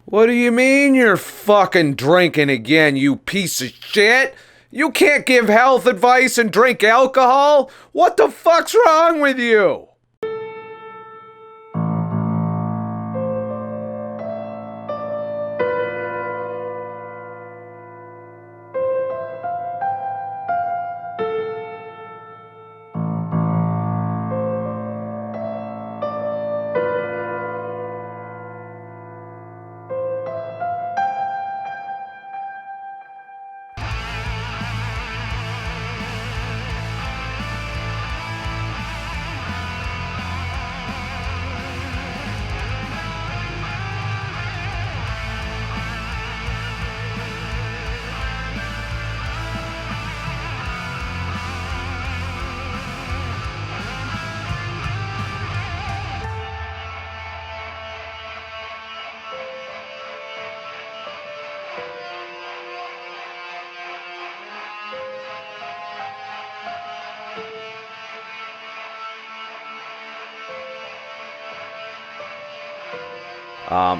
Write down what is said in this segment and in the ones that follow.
What do you mean you're fucking drinking again, you piece of shit? You can't give health advice and drink alcohol? What the fuck's wrong with you?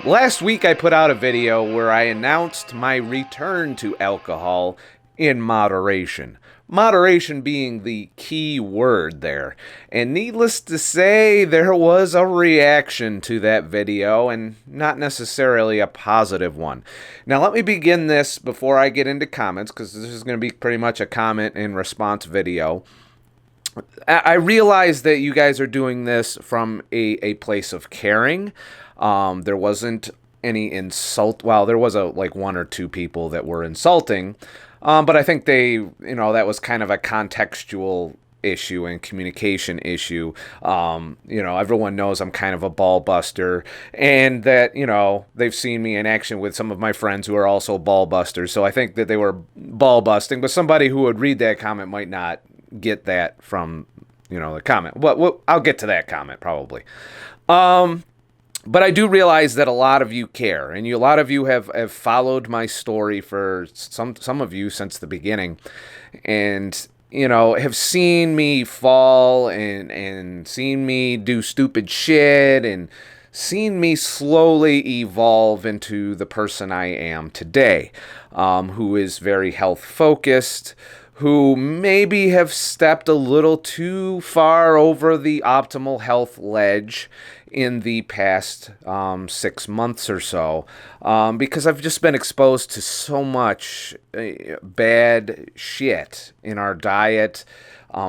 Last week I put out a video where I announced my return to alcohol in moderation. Moderation being the key word there. And needless to say, there was a reaction to that video, and not necessarily a positive one. Now let me begin this before I get into comments, because this is going to be pretty much a comment and response video. I realize that you guys are doing this from a place of caring. There wasn't any insult. Well, there was like one or two people that were insulting, but I think that was kind of a contextual issue and communication issue. Everyone knows I'm kind of a ball buster, and that, they've seen me in action with some of my friends who are also ball busters. So I think that they were ball busting, but somebody who would read that comment might not get that from, the comment. Well, I'll get to that comment probably. But I do realize that a lot of you care, and a lot of you have followed my story for some of you since the beginning, and have seen me fall and seen me do stupid shit and seen me slowly evolve into the person I am today, who is very health focused, who maybe have stepped a little too far over the optimal health ledge in the past 6 months or so, because I've just been exposed to so much bad shit in our diet.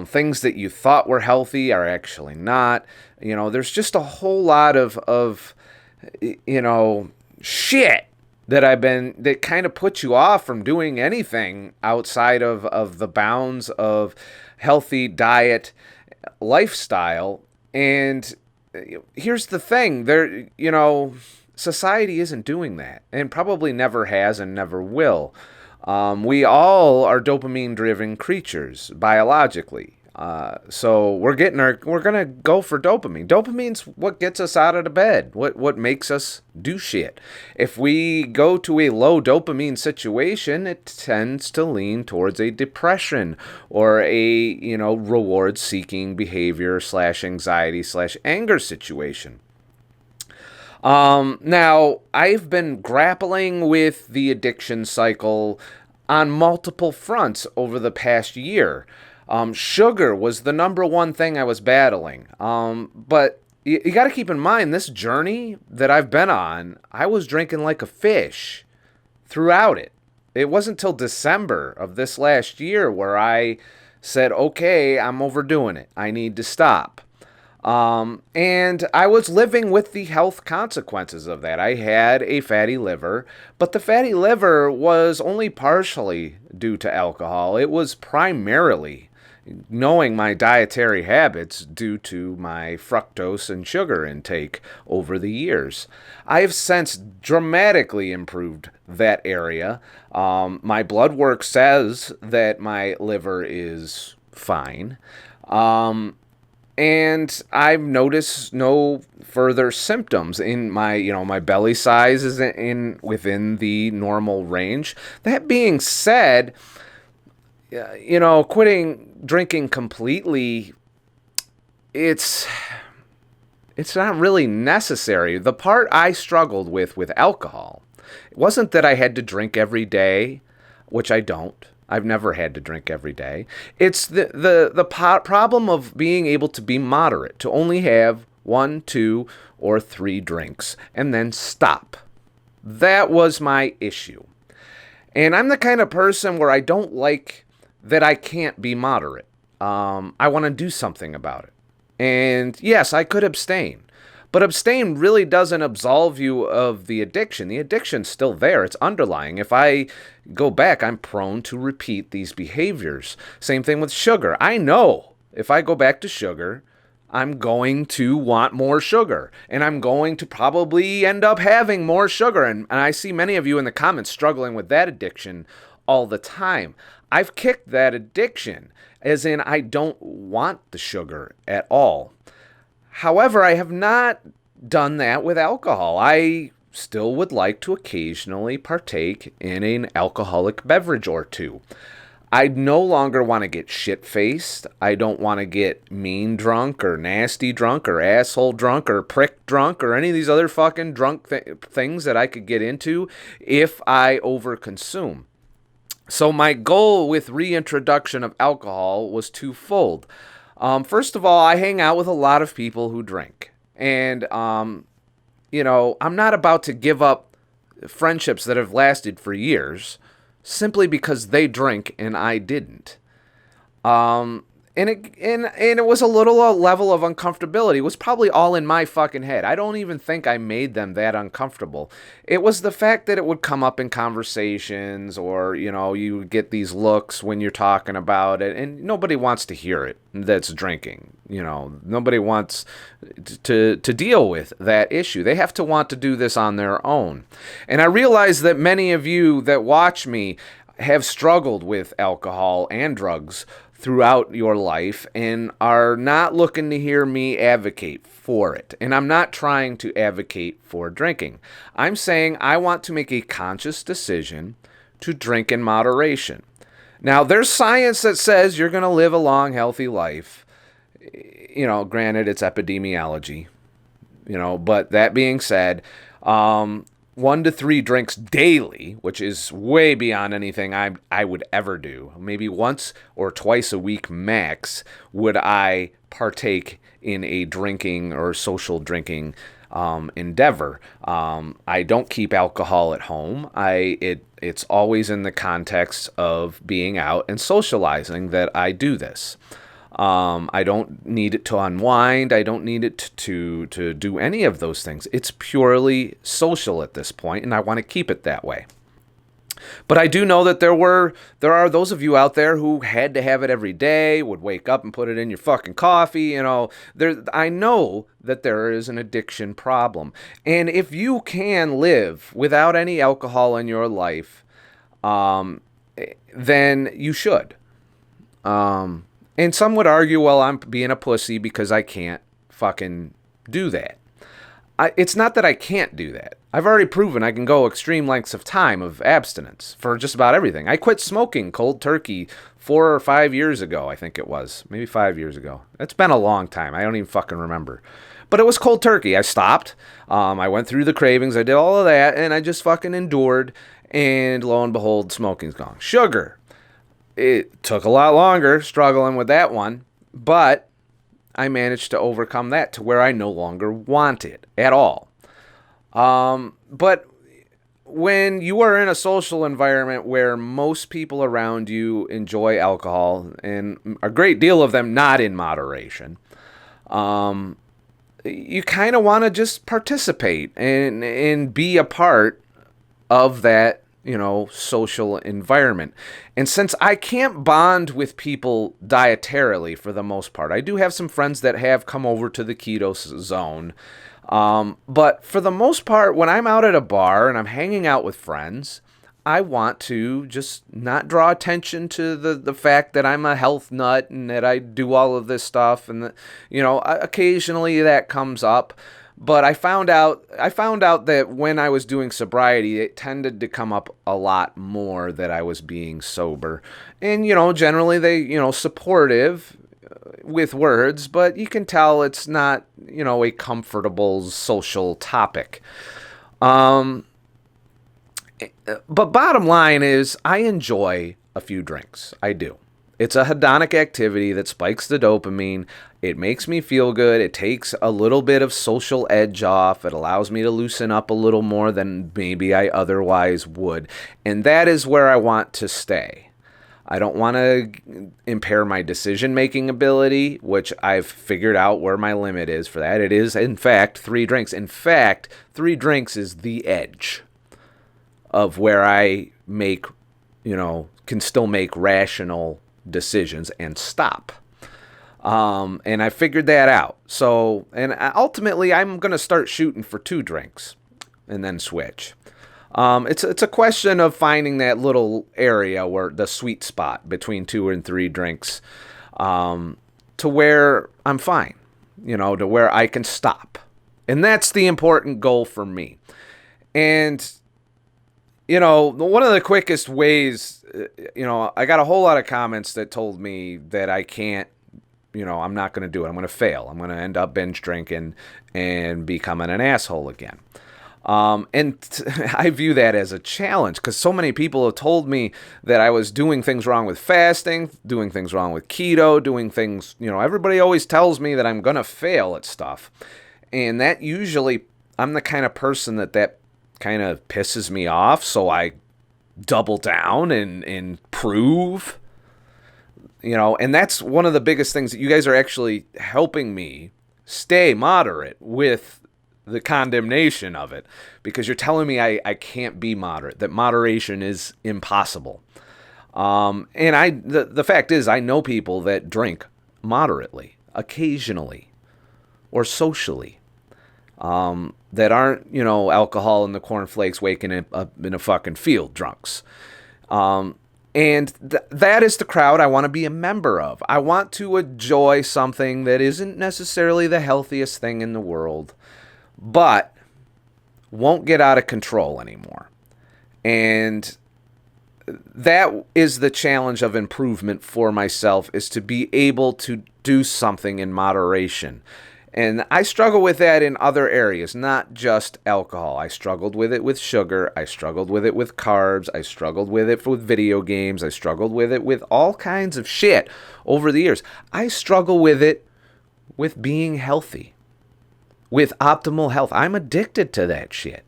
Things that you thought were healthy are actually not. There's just a whole lot of shit that kind of puts you off from doing anything outside of the bounds of healthy diet lifestyle. And here's the thing, society isn't doing that, and probably never has and never will. We all are dopamine-driven creatures biologically. So we're gonna go for dopamine. Dopamine's what gets us out of the bed, what makes us do shit. If we go to a low dopamine situation, it tends to lean towards a depression or a, reward-seeking behavior / anxiety / anger situation. Now, I've been grappling with the addiction cycle on multiple fronts over the past year. Sugar was the number one thing I was battling. But you got to keep in mind, this journey that I've been on, I was drinking like a fish throughout it. It wasn't till December of this last year where I said, okay, I'm overdoing it. I need to stop. And I was living with the health consequences of that. I had a fatty liver, but the fatty liver was only partially due to alcohol. It was primarily, knowing my dietary habits, due to my fructose and sugar intake over the years. I have since dramatically improved that area. My blood work says that my liver is fine. And I've noticed no further symptoms in my belly size is within the normal range. That being said, quitting drinking completely, it's not really necessary. The part I struggled with alcohol It wasn't that I had to drink every day, which I don't. I've never had to drink every day. It's the problem of being able to be moderate, to only have 1, 2, or 3 drinks, and then stop. That was my issue. And I'm the kind of person where I don't like that I can't be moderate. I want to do something about it. And yes, I could abstain. But abstain really doesn't absolve you of the addiction. The addiction's still there. It's underlying. If I go back, I'm prone to repeat these behaviors. Same thing with sugar. I know if I go back to sugar, I'm going to want more sugar. And I'm going to probably end up having more sugar. And I see many of you in the comments struggling with that addiction all the time. I've kicked that addiction, as in I don't want the sugar at all. However, I have not done that with alcohol. I still would like to occasionally partake in an alcoholic beverage or two. I no longer want to get shit-faced. I don't want to get mean drunk or nasty drunk or asshole drunk or prick drunk or any of these other fucking drunk things that I could get into if I overconsume. So my goal with reintroduction of alcohol was twofold. First of all, I hang out with a lot of people who drink. And, I'm not about to give up friendships that have lasted for years simply because they drink and I didn't. And it was a little level of uncomfortability. It was probably all in my fucking head. I don't even think I made them that uncomfortable. It was the fact that it would come up in conversations, or, you get these looks when you're talking about it, and nobody wants to hear it that's drinking. Nobody wants to deal with that issue. They have to want to do this on their own. And I realize that many of you that watch me have struggled with alcohol and drugs throughout your life and are not looking to hear me advocate for it. And I'm not trying to advocate for drinking. I'm saying I want to make a conscious decision to drink in moderation. Now, there's science that says you're going to live a long, healthy life. Granted, it's epidemiology. But that being said, 1 to 3 drinks daily, which is way beyond anything I would ever do. Maybe once or twice a week max would I partake in a drinking or social drinking endeavor. I don't keep alcohol at home. It's always in the context of being out and socializing that I do this. I don't need it to unwind. I don't need it to do any of those things. It's purely social at this point, and I want to keep it that way. But I do know that there are those of you out there who had to have it every day, would wake up and put it in your fucking coffee. I know that there is an addiction problem. And if you can live without any alcohol in your life, then you should. And some would argue, well, I'm being a pussy because I can't fucking do that. It's not that I can't do that. I've already proven I can go extreme lengths of time of abstinence for just about everything. I quit smoking cold turkey 4 or 5 years ago, I think it was. Maybe 5 years ago. It's been a long time. I don't even fucking remember. But it was cold turkey. I stopped. I went through the cravings. I did all of that, and I just fucking endured. And lo and behold, smoking's gone. Sugar. It took a lot longer struggling with that one, but I managed to overcome that to where I no longer want it at all. But when you are in a social environment where most people around you enjoy alcohol, and a great deal of them not in moderation, you kind of want to just participate and be a part of that social environment. And since I can't bond with people dietarily for the most part, I do have some friends that have come over to the keto zone. But for the most part, when I'm out at a bar and I'm hanging out with friends, I want to just not draw attention to the fact that I'm a health nut and that I do all of this stuff. And, occasionally that comes up. But I found out that when I was doing sobriety, it tended to come up a lot more that I was being sober. And, generally they, supportive with words, but you can tell it's not, a comfortable social topic. But bottom line is, I enjoy a few drinks. I do. It's a hedonic activity that spikes the dopamine. It makes me feel good. It takes a little bit of social edge off. It allows me to loosen up a little more than maybe I otherwise would. And that is where I want to stay. I don't want to impair my decision-making ability, which I've figured out where my limit is for that. It is, in fact, 3 drinks. In fact, 3 drinks is the edge of where I make, can still make rational decisions and stop. And I figured that out. So, and ultimately, I'm going to start shooting for 2 drinks and then switch. It's a question of finding that little area where the sweet spot between 2 and 3 drinks, to where I'm fine, to where I can stop. And that's the important goal for me. And one of the quickest ways, I got a whole lot of comments that told me that I can't, I'm not going to do it. I'm going to fail. I'm going to end up binge drinking and becoming an asshole again. I view that as a challenge because so many people have told me that I was doing things wrong with fasting, doing things wrong with keto, doing things, everybody always tells me that I'm going to fail at stuff. And that usually, I'm the kind of person that kind of pisses me off, so I double down and prove, and that's one of the biggest things that you guys are actually helping me stay moderate with the condemnation of it, because you're telling me I can't be moderate, that moderation is impossible. And the fact is, I know people that drink moderately, occasionally, or socially, that aren't, alcohol in the cornflakes waking up in a fucking field drunks. And that is the crowd I want to be a member of. I want to enjoy something that isn't necessarily the healthiest thing in the world, but won't get out of control anymore. And that is the challenge of improvement for myself, is to be able to do something in moderation. And I struggle with that in other areas, not just alcohol. I struggled with it with sugar. I struggled with it with carbs. I struggled with it with video games. I struggled with it with all kinds of shit over the years. I struggle with it with being healthy, with optimal health. I'm addicted to that shit.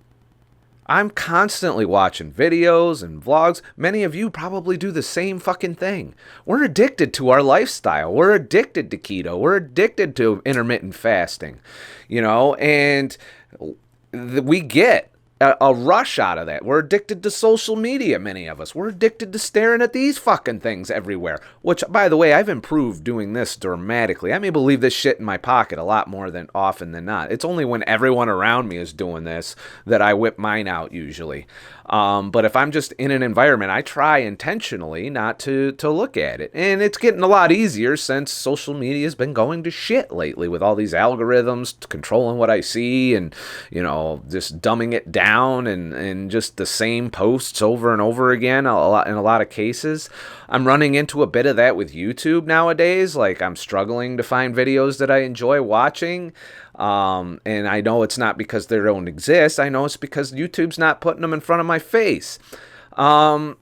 I'm constantly watching videos and vlogs. Many of you probably do the same fucking thing. We're addicted to our lifestyle. We're addicted to keto. We're addicted to intermittent fasting, and we get a rush out of that. We're addicted to social media, many of us. We're addicted to staring at these fucking things everywhere, which, by the way, I've improved doing this dramatically. I'm able to leave this shit in my pocket a lot more than often than not. It's only when everyone around me is doing this that I whip mine out usually. But if I'm just in an environment, I try intentionally not to look at it. And it's getting a lot easier since social media has been going to shit lately with all these algorithms controlling what I see and, just dumbing it down and just the same posts over and over again in a lot of cases. I'm running into a bit of that with YouTube nowadays. Like, I'm struggling to find videos that I enjoy watching. And I know it's not because they don't exist. I know it's because YouTube's not putting them in front of my face. And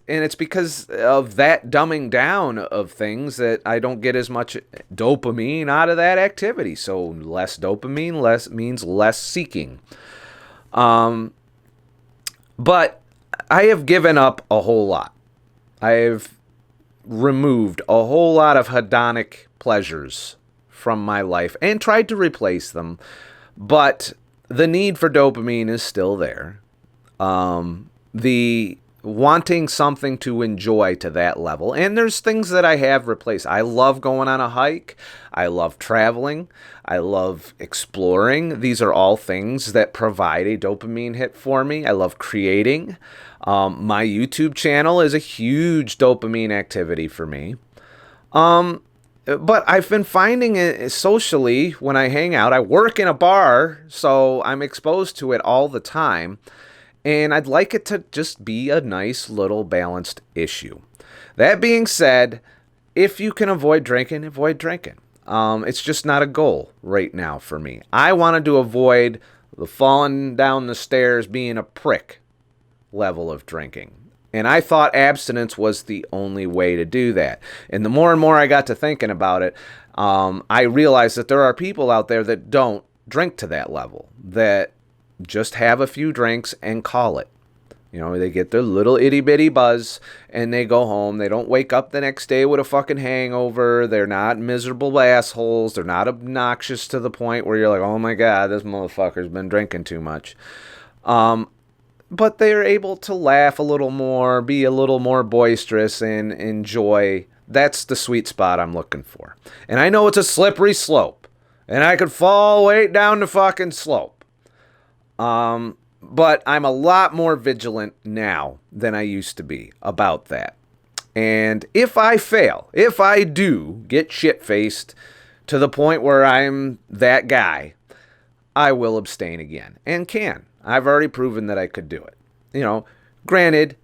it's because of that dumbing down of things that I don't get as much dopamine out of that activity. So less dopamine, means less seeking. But I have given up a whole lot. I've removed a whole lot of hedonic pleasures from my life and tried to replace them, but the need for dopamine is still there. The wanting something to enjoy to that level, and there's things that I have replaced. I love going on a hike. I love traveling. I love exploring. These are all things that provide a dopamine hit for me. I love creating. My YouTube channel is a huge dopamine activity for me. But I've been finding it socially when I hang out. I work in a bar, so I'm exposed to it all the time. And I'd like it to just be a nice little balanced issue. That being said, if you can avoid drinking, avoid drinking. It's just not a goal right now for me. I wanted to avoid the falling down the stairs, being a prick level of drinking. And I thought abstinence was the only way to do that. And the more and more I got to thinking about it, I realized that there are people out there that don't drink to that level, that just have a few drinks and call it. You know, they get their little itty bitty buzz and they go home. They don't wake up the next day with a fucking hangover. They're not miserable assholes. They're not obnoxious to the point where you're like, oh my God, this motherfucker's been drinking too much. But they're able to laugh a little more, be a little more boisterous, and enjoy. That's the sweet spot I'm looking for. And I know it's a slippery slope. And I could fall way down the fucking slope. But I'm a lot more vigilant now than I used to be about that. And if I fail, if I do get shit-faced to the point where I'm that guy, I will abstain again. And can. I've already proven that I could do it. You know, granted,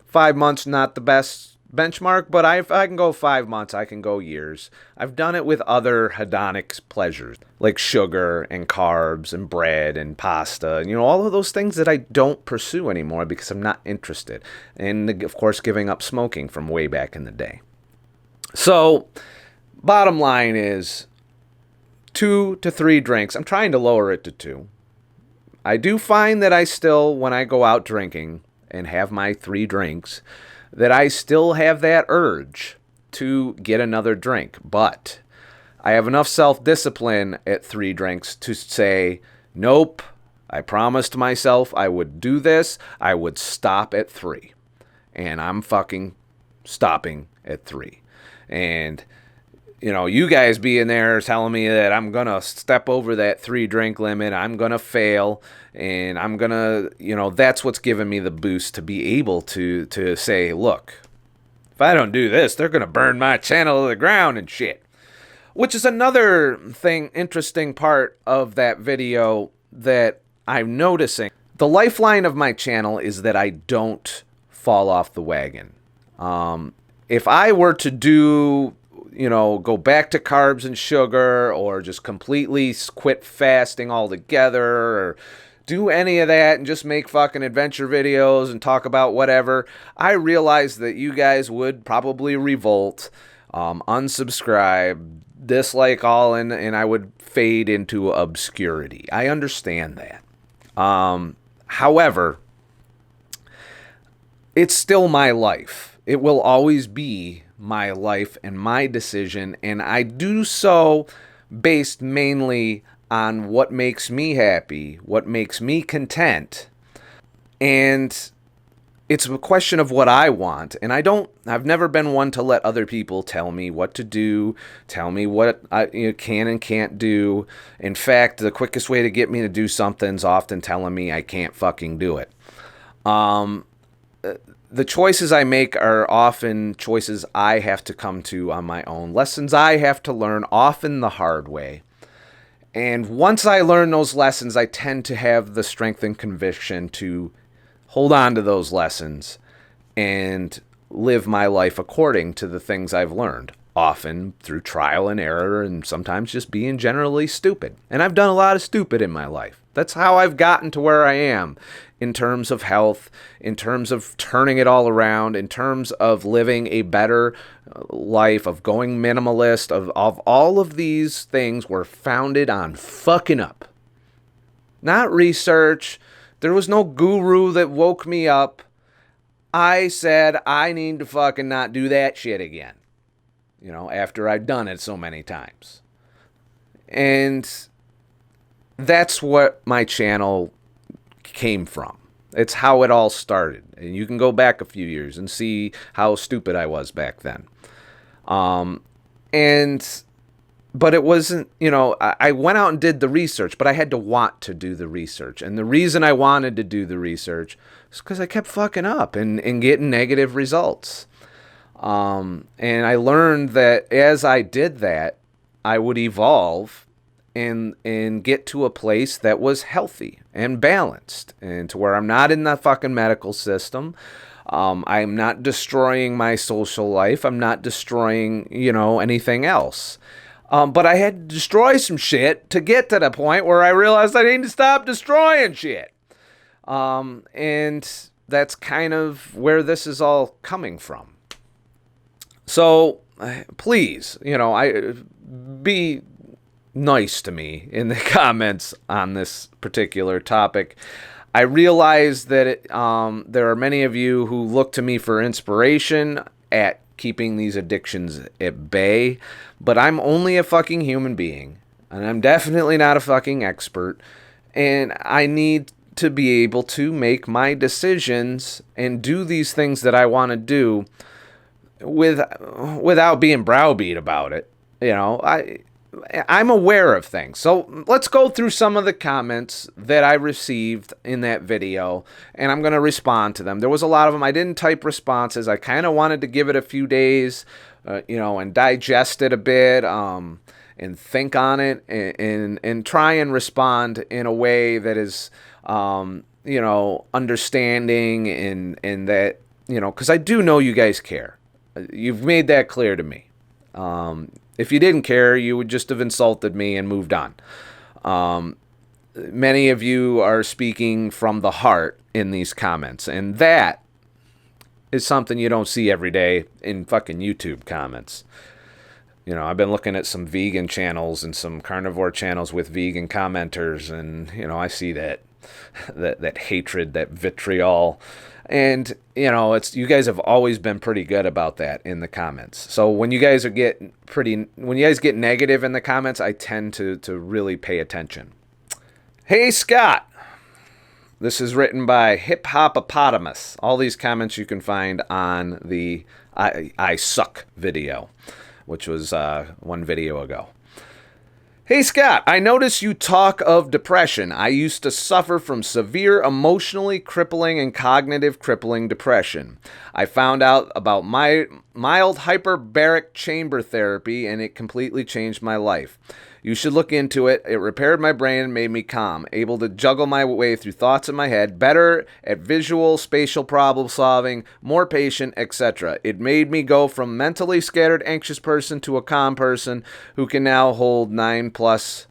5 months not the best benchmark, but if I can go 5 months, I can go years. I've done it with other hedonic pleasures, like sugar and carbs and bread and pasta, and, you know, all of those things that I don't pursue anymore because I'm not interested. And, of course, giving up smoking from way back in the day. So, bottom line is 2 to 3 drinks. I'm trying to lower it to 2. I do find that I still, when I go out drinking and have my 3 drinks, that I still have that urge to get another drink. But I have enough self-discipline at 3 drinks to say, nope, I promised myself I would do this. I would stop at 3. And I'm fucking stopping at 3. And, you know, you guys being there telling me that I'm going to step over that 3 drink limit, I'm going to fail, and I'm going to, you know, that's what's giving me the boost to be able to say, look, if I don't do this, they're going to burn my channel to the ground and shit. Which is another thing, interesting part of that video that I'm noticing. The lifeline of my channel is that I don't fall off the wagon. If I were to do, you know, go back to carbs and sugar, or just completely quit fasting altogether, or do any of that and just make fucking adventure videos and talk about whatever, I realize that you guys would probably revolt, unsubscribe, dislike all, and I would fade into obscurity. I understand that. However, it's still my life. It will always be my life and my decision, and I do so based mainly on what makes me happy, what makes me content, and it's a question of what I want. And I've never been one to let other people tell me what to do, tell me what I can and can't do. In fact, the quickest way to get me to do something is often telling me I can't fucking do it. The choices I make are often choices I have to come to on my own, lessons I have to learn, often the hard way. And once I learn those lessons, I tend to have the strength and conviction to hold on to those lessons and live my life according to the things I've learned, often through trial and error, and sometimes just being generally stupid. And I've done a lot of stupid in my life. That's how I've gotten to where I am in terms of health, in terms of turning it all around, in terms of living a better life, of going minimalist, of all of these things were founded on fucking up. Not research. There was no guru that woke me up. I said I need to fucking not do that shit again. You know, after I've done it so many times. And that's what my channel came from. It's how it all started. And you can go back a few years and see how stupid I was back then. But it wasn't, you know, I went out and did the research, but I had to want to do the research. And the reason I wanted to do the research is because I kept fucking up and getting negative results. And I learned that as I did that, I would evolve and get to a place that was healthy and balanced, and to where I'm not in the fucking medical system. I'm not destroying my social life. I'm not destroying, you know, anything else. But I had to destroy some shit to get to the point where I realized I need to stop destroying shit. And that's kind of where this is all coming from. So please, be nice to me in the comments on this particular topic. I realize that there are many of you who look to me for inspiration at keeping these addictions at bay, but I'm only a fucking human being, and I'm definitely not a fucking expert, and I need to be able to make my decisions and do these things that I want to do without being browbeat about it. I'm aware of things. So let's go through some of the comments that I received in that video, and I'm going to respond to them. There was a lot of them. I didn't type responses. I kind of wanted to give it a few days, and digest it a bit, and think on it, and try and respond in a way that is, understanding, and that, because I do know you guys care. You've made that clear to me. If you didn't care, you would just have insulted me and moved on. Many of you are speaking from the heart in these comments, and that is something you don't see every day in fucking YouTube comments. I've been looking at some vegan channels and some carnivore channels with vegan commenters, and, I see that hatred, that vitriol. And, you guys have always been pretty good about that in the comments. So when you guys get negative in the comments, I tend to really pay attention. Hey, Scott. This is written by Hip Hopopotamus. All these comments you can find on the I Suck video, which was one video ago. Hey, Scott, I notice you talk of depression. I used to suffer from severe emotionally crippling and cognitive crippling depression. I found out about my mild hyperbaric chamber therapy, and it completely changed my life. You should look into it. It repaired my brain and made me calm, able to juggle my way through thoughts in my head, better at visual, spatial problem solving, more patient, etc. It made me go from mentally scattered, anxious person to a calm person who can now hold 9 plus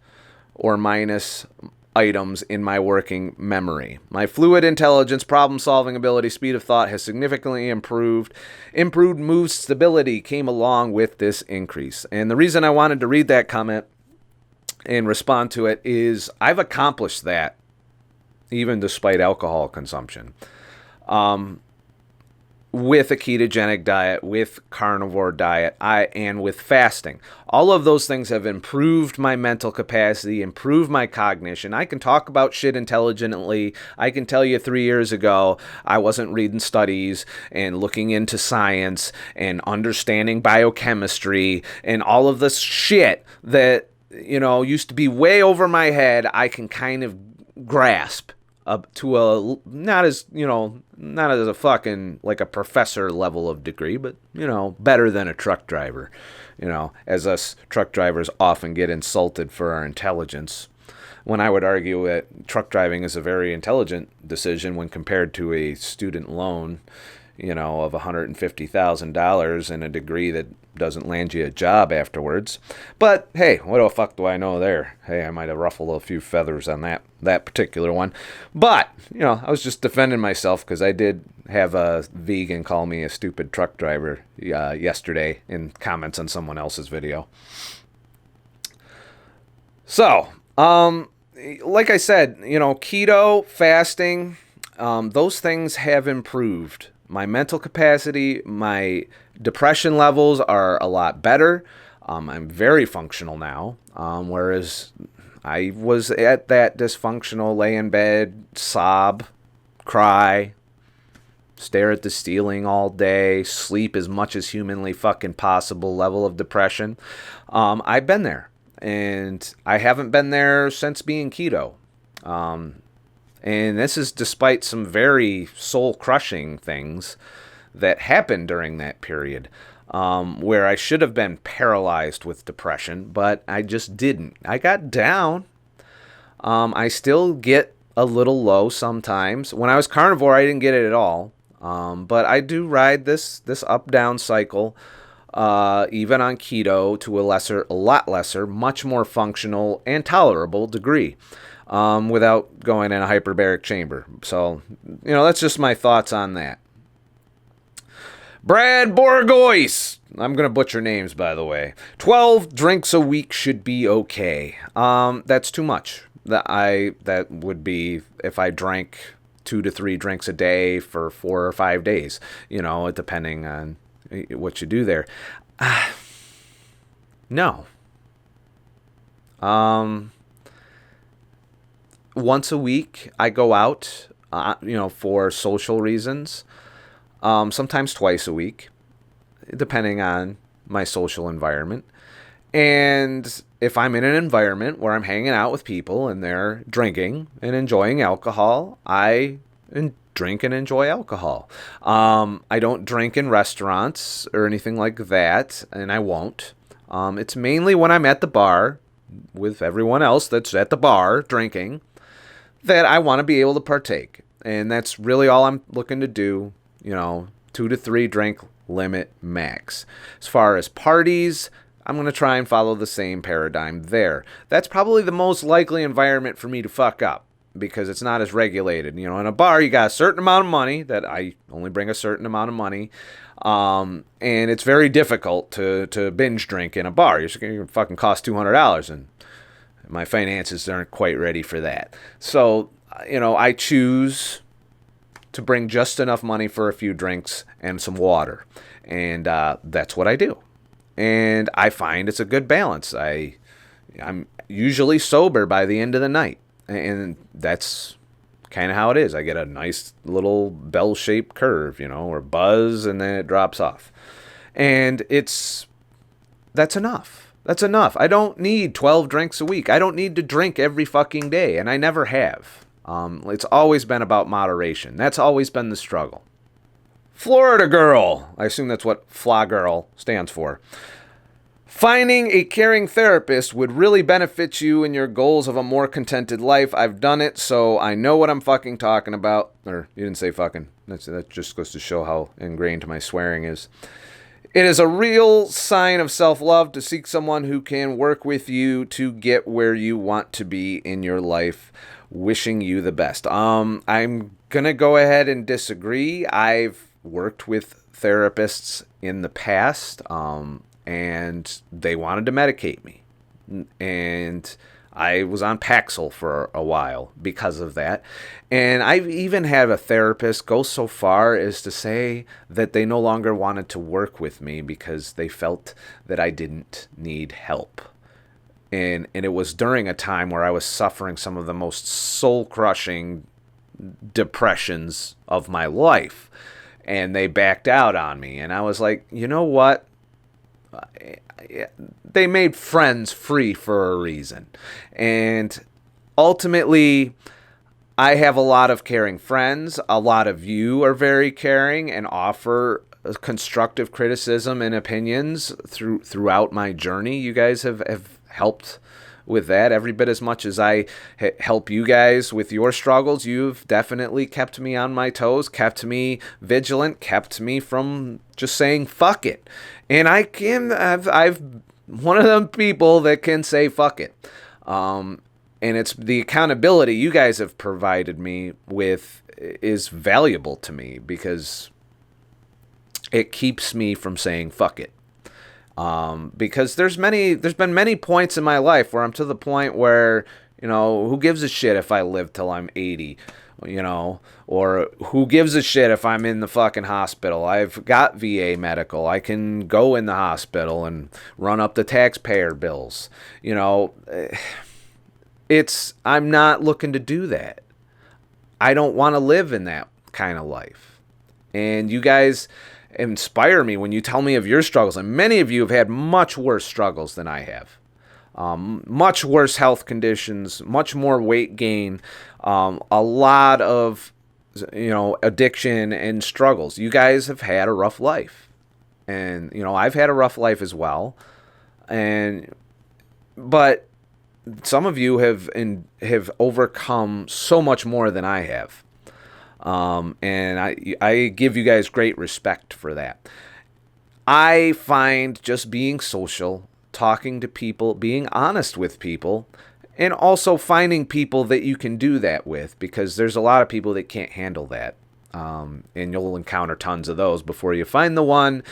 or minus items in my working memory. My fluid intelligence, problem-solving ability, speed of thought has significantly improved. Improved move stability came along with this increase. And the reason I wanted to read that comment and respond to it is I've accomplished that even despite alcohol consumption. With a ketogenic diet, with carnivore diet, and with fasting. All of those things have improved my mental capacity, improved my cognition. I can talk about shit intelligently. I can tell you 3 years ago, I wasn't reading studies and looking into science and understanding biochemistry and all of this shit that, used to be way over my head. I can kind of grasp up to a, not as a fucking like a professor level of degree, but better than a truck driver, as us truck drivers often get insulted for our intelligence, when I would argue that truck driving is a very intelligent decision when compared to a student loan, of $150,000 and a degree that doesn't land you a job afterwards. But hey, what the fuck do I know there? Hey, I might have ruffled a few feathers on that particular one. But, I was just defending myself because I did have a vegan call me a stupid truck driver yesterday in comments on someone else's video. So, like I said, keto, fasting, those things have improved. My mental capacity, my depression levels are a lot better. I'm very functional now, whereas I was at that dysfunctional, lay in bed, sob, cry, stare at the ceiling all day, sleep as much as humanly fucking possible level of depression. I've been there, and I haven't been there since being keto. And this is despite some very soul-crushing things that happened during that period, where I should have been paralyzed with depression, but I just didn't. I got down. I still get a little low sometimes. When I was carnivore, I didn't get it at all. But I do ride this up-down cycle even on keto to a lot lesser, much more functional and tolerable degree, without going in a hyperbaric chamber. So, that's just my thoughts on that. Brad Borgois. I'm going to butcher names, by the way. 12 drinks a week should be okay. That's too much. That would be if I drank 2 to 3 drinks a day for 4 or 5 days, depending on what you do there. No. Once a week, I go out, for social reasons. Sometimes twice a week, depending on my social environment. And if I'm in an environment where I'm hanging out with people and they're drinking and enjoying alcohol, I drink and enjoy alcohol. I don't drink in restaurants or anything like that, and I won't. It's mainly when I'm at the bar with everyone else that's at the bar drinking that I want to be able to partake. And that's really all I'm looking to do, 2 to 3 drink limit max. As far as parties, I'm going to try and follow the same paradigm there. That's probably the most likely environment for me to fuck up because it's not as regulated. In a bar, you got a certain amount of money that I only bring a certain amount of money. And it's very difficult to binge drink in a bar. You're going to fucking cost $200 and my finances aren't quite ready for that. So, I choose to bring just enough money for a few drinks and some water. And that's what I do. And I find it's a good balance. I'm usually sober by the end of the night. And that's kind of how it is. I get a nice little bell-shaped curve, or buzz, and then it drops off. And that's enough. That's enough. I don't need 12 drinks a week. I don't need to drink every fucking day, and I never have. It's always been about moderation. That's always been the struggle. Florida girl. I assume that's what FLA girl stands for. Finding a caring therapist would really benefit you in your goals of a more contented life. I've done it, so I know what I'm fucking talking about. Or, you didn't say fucking. That just goes to show how ingrained my swearing is. It is a real sign of self-love to seek someone who can work with you to get where you want to be in your life. Wishing you the best. I'm going to go ahead and disagree. I've worked with therapists in the past, and they wanted to medicate me. And I was on Paxil for a while because of that. And I've even had a therapist go so far as to say that they no longer wanted to work with me because they felt that I didn't need help. And it was during a time where I was suffering some of the most soul-crushing depressions of my life. And they backed out on me. And I was like, you know what? They made friends free for a reason. And ultimately, I have a lot of caring friends. A lot of you are very caring and offer constructive criticism and opinions throughout my journey. You guys have helped with that every bit as much as I help you guys with your struggles. You've definitely kept me on my toes, kept me vigilant, kept me from just saying fuck it. And I've one of them people that can say fuck it. And it's the accountability you guys have provided me with is valuable to me because it keeps me from saying fuck it. Because there's been many points in my life where I'm to the point where, who gives a shit if I live till I'm 80, or who gives a shit if I'm in the fucking hospital. I've got VA medical. I can go in the hospital and run up the taxpayer bills. I'm not looking to do that. I don't want to live in that kind of life. And you guys inspire me when you tell me of your struggles, and many of you have had much worse struggles than I have. Much worse health conditions, much more weight gain, a lot of addiction and struggles. You guys have had a rough life, and I've had a rough life as well. But some of you have overcome so much more than I have. And I give you guys great respect for that. I find just being social, talking to people, being honest with people, and also finding people that you can do that with, because there's a lot of people that can't handle that. And you'll encounter tons of those before you find the one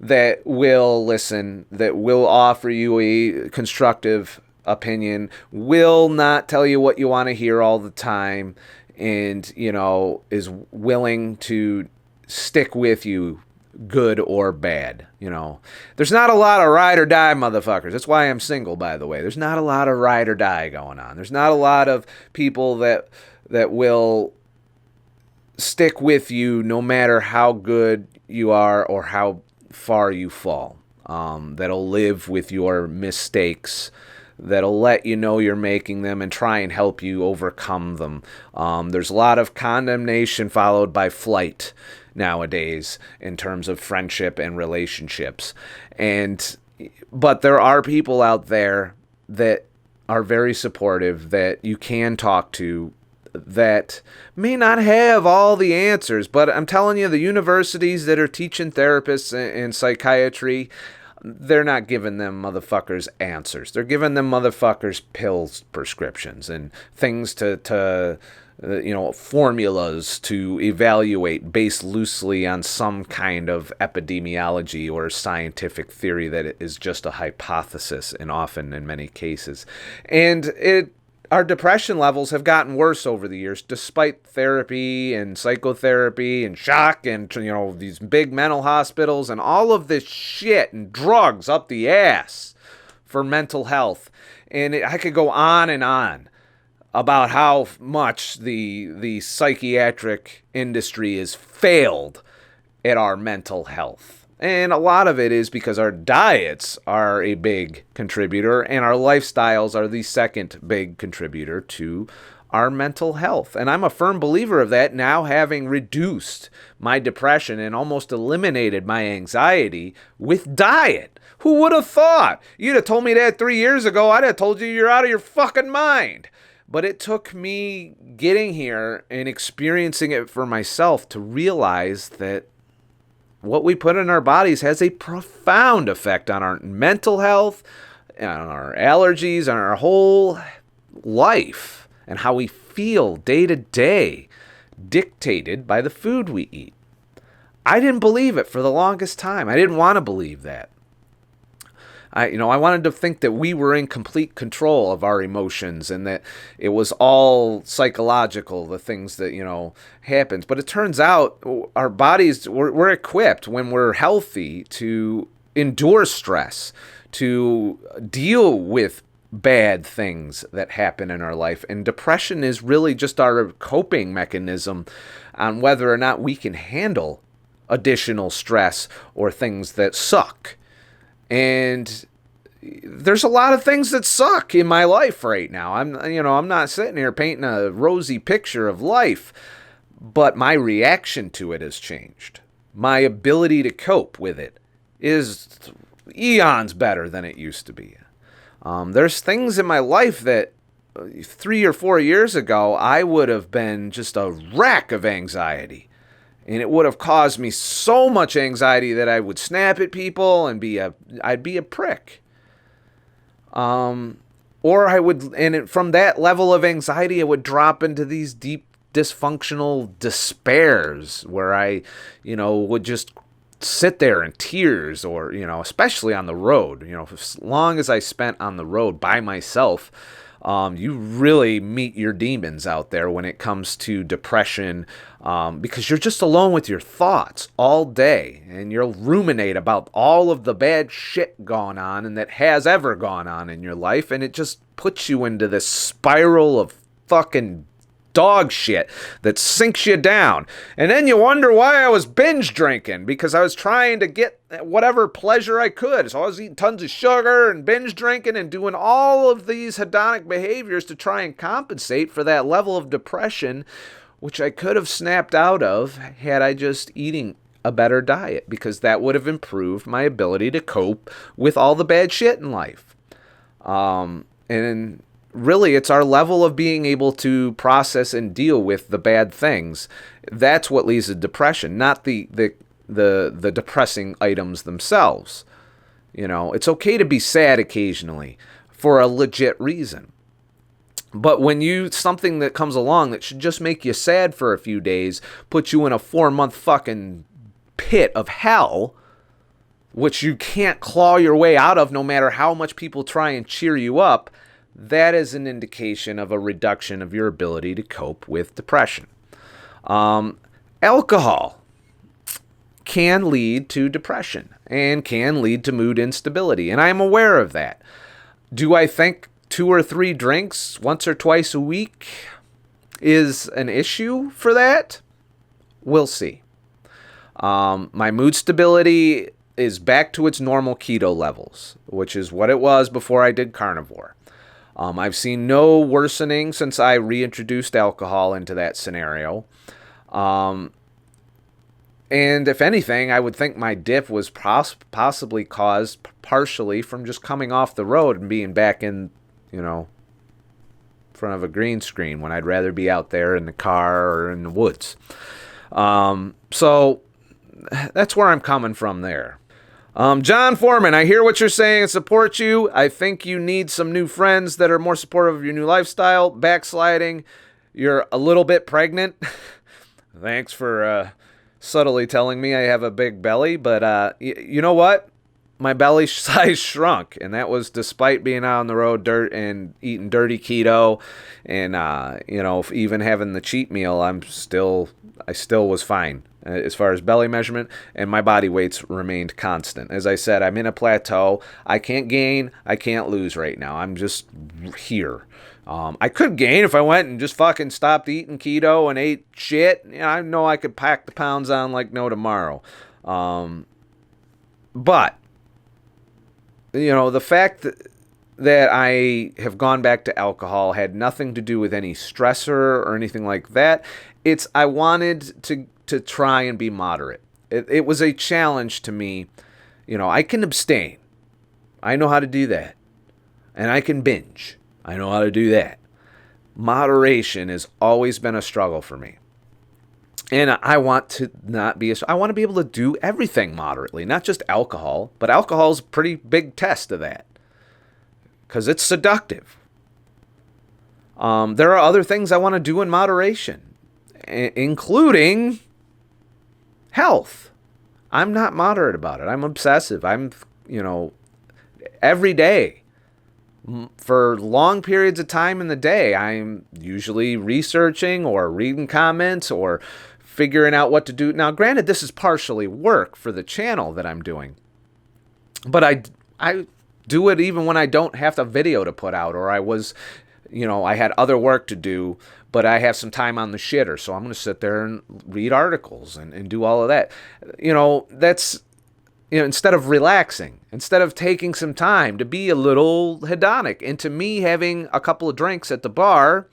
that will listen, that will offer you a constructive opinion, will not tell you what you want to hear all the time, and, is willing to stick with you, good or bad. There's not a lot of ride or die motherfuckers. That's why I'm single, by the way. There's not a lot of ride or die going on. There's not a lot of people that will stick with you no matter how good you are or how far you fall. That'll live with your mistakes, that'll let you know you're making them and try and help you overcome them. There's a lot of condemnation followed by flight nowadays in terms of friendship and relationships. But there are people out there that are very supportive, that you can talk to, that may not have all the answers, but I'm telling you, the universities that are teaching therapists and psychiatry, they're not giving them motherfuckers answers. They're giving them motherfuckers pills prescriptions and things to formulas to evaluate based loosely on some kind of epidemiology or scientific theory that is just a hypothesis, and often in many cases. And our depression levels have gotten worse over the years, despite therapy and psychotherapy and shock and, these big mental hospitals and all of this shit and drugs up the ass for mental health. And I could go on and on about how much the psychiatric industry has failed at our mental health. And a lot of it is because our diets are a big contributor, and our lifestyles are the second big contributor to our mental health. And I'm a firm believer of that now, having reduced my depression and almost eliminated my anxiety with diet. Who would have thought? You'd have told me that 3 years ago, I'd have told you you're out of your fucking mind. But it took me getting here and experiencing it for myself to realize that what we put in our bodies has a profound effect on our mental health, on our allergies, on our whole life, and how we feel day to day, dictated by the food we eat. I didn't believe it for the longest time. I didn't want to believe that. I wanted to think that we were in complete control of our emotions and that it was all psychological, the things that, happens. But it turns out our bodies, we're equipped when we're healthy to endure stress, to deal with bad things that happen in our life. And depression is really just our coping mechanism on whether or not we can handle additional stress or things that suck. And there's a lot of things that suck in my life right now. I'm not sitting here painting a rosy picture of life, but my reaction to it has changed. My ability to cope with it is eons better than it used to be. There's things in my life that 3 or 4 years ago, I would have been just a wreck of anxiety. And it would have caused me so much anxiety that I would snap at people and I'd be a prick. Or I would, from that level of anxiety, I would drop into these deep dysfunctional despairs where I, would just sit there in tears, or, especially on the road, as long as I spent on the road by myself. You really meet your demons out there when it comes to depression, because you're just alone with your thoughts all day, and you'll ruminate about all of the bad shit going on and that has ever gone on in your life, and it just puts you into this spiral of fucking dog shit that sinks you down. And then you wonder why I was binge drinking, because I was trying to get whatever pleasure I could. So I was eating tons of sugar and binge drinking and doing all of these hedonic behaviors to try and compensate for that level of depression, which I could have snapped out of had I just eating a better diet, because that would have improved my ability to cope with all the bad shit in life. And really, it's our level of being able to process and deal with the bad things. That's what leads to depression, not the the depressing items themselves. It's okay to be sad occasionally for a legit reason. But when something that comes along that should just make you sad for a few days, put you in a 4-month fucking pit of hell, which you can't claw your way out of no matter how much people try and cheer you up, that is an indication of a reduction of your ability to cope with depression. Alcohol can lead to depression and can lead to mood instability, and I am aware of that. Do I think 2 or 3 drinks once or twice a week is an issue for that? We'll see. My mood stability is back to its normal keto levels, which is what it was before I did carnivore. I've seen no worsening since I reintroduced alcohol into that scenario. And if anything, I would think my dip was possibly caused partially from just coming off the road and being back in, front of a green screen when I'd rather be out there in the car or in the woods. So that's where I'm coming from there. John Foreman, I hear what you're saying and support you. I think you need some new friends that are more supportive of your new lifestyle. Backsliding, you're a little bit pregnant. Thanks for subtly telling me I have a big belly, but you know what? My belly size shrunk, and that was despite being out on the road and eating dirty keto, and even having the cheat meal. I still was fine as far as belly measurement, and my body weights remained constant. As I said, I'm in a plateau. I can't gain, I can't lose right now. I'm just here. I could gain if I went and just fucking stopped eating keto and ate shit. I know I could pack the pounds on like no tomorrow. But the fact that I have gone back to alcohol had nothing to do with any stressor or anything like that. I wanted to try and be moderate. It was a challenge to me. I can abstain. I know how to do that. And I can binge. I know how to do that. Moderation has always been a struggle for me. And I want to I want to be able to do everything moderately, not just alcohol, but alcohol is a pretty big test of that because it's seductive. There are other things I want to do in moderation, including health. I'm not moderate about it. I'm obsessive. I'm, every day. For long periods of time in the day, I'm usually researching or reading comments or figuring out what to do. Now, granted, this is partially work for the channel that I'm doing, but I do it even when I don't have a video to put out, or I had other work to do, but I have some time on the shitter, so I'm going to sit there and read articles and do all of that. That's... instead of relaxing, instead of taking some time to be a little hedonic. And to me, having a couple of drinks at the bar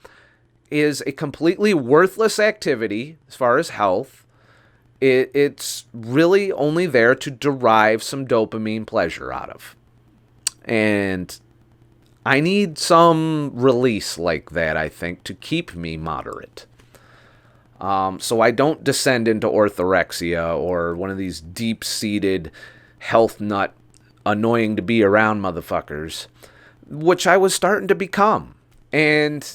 is a completely worthless activity as far as health. It's really only there to derive some dopamine pleasure out of. And I need some release like that, I think, to keep me moderate. So I don't descend into orthorexia or one of these deep-seated health nut, annoying to be around motherfuckers, which I was starting to become. And,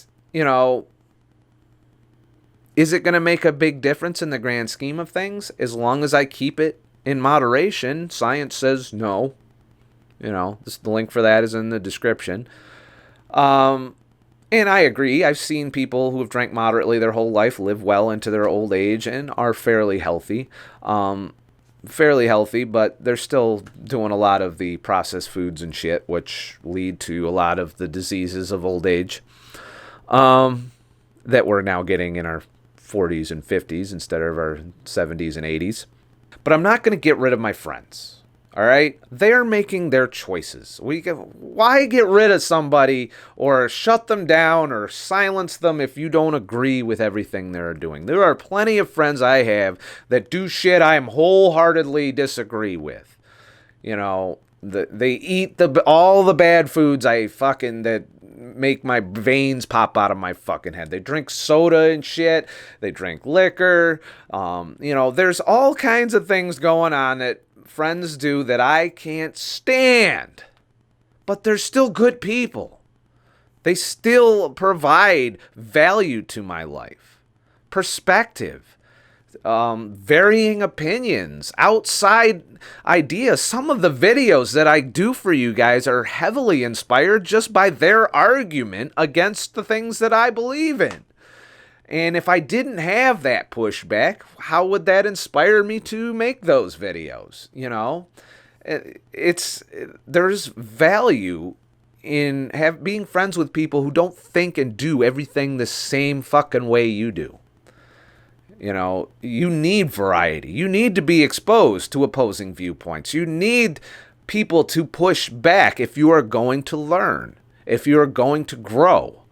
is it going to make a big difference in the grand scheme of things? As long as I keep it in moderation, science says no. The link for that is in the description. And I agree. I've seen people who have drank moderately their whole life live well into their old age and are fairly healthy. But they're still doing a lot of the processed foods and shit, which lead to a lot of the diseases of old age that we're now getting in our 40s and 50s instead of our 70s and 80s. But I'm not going to get rid of my friends. All right? They're making their choices. Why get rid of somebody or shut them down or silence them if you don't agree with everything they're doing? There are plenty of friends I have that do shit I wholeheartedly disagree with. They eat all the bad foods that make my veins pop out of my fucking head. They drink soda and shit. They drink liquor. There's all kinds of things going on that friends do that I can't stand. But they're still good people. They still provide value to my life, perspective, varying opinions, outside ideas. Some of the videos that I do for you guys are heavily inspired just by their argument against the things that I believe in. And if I didn't have that pushback, how would that inspire me to make those videos? There's value in being friends with people who don't think and do everything the same fucking way you do. You need variety. You need to be exposed to opposing viewpoints. You need people to push back if you are going to learn, if you are going to grow.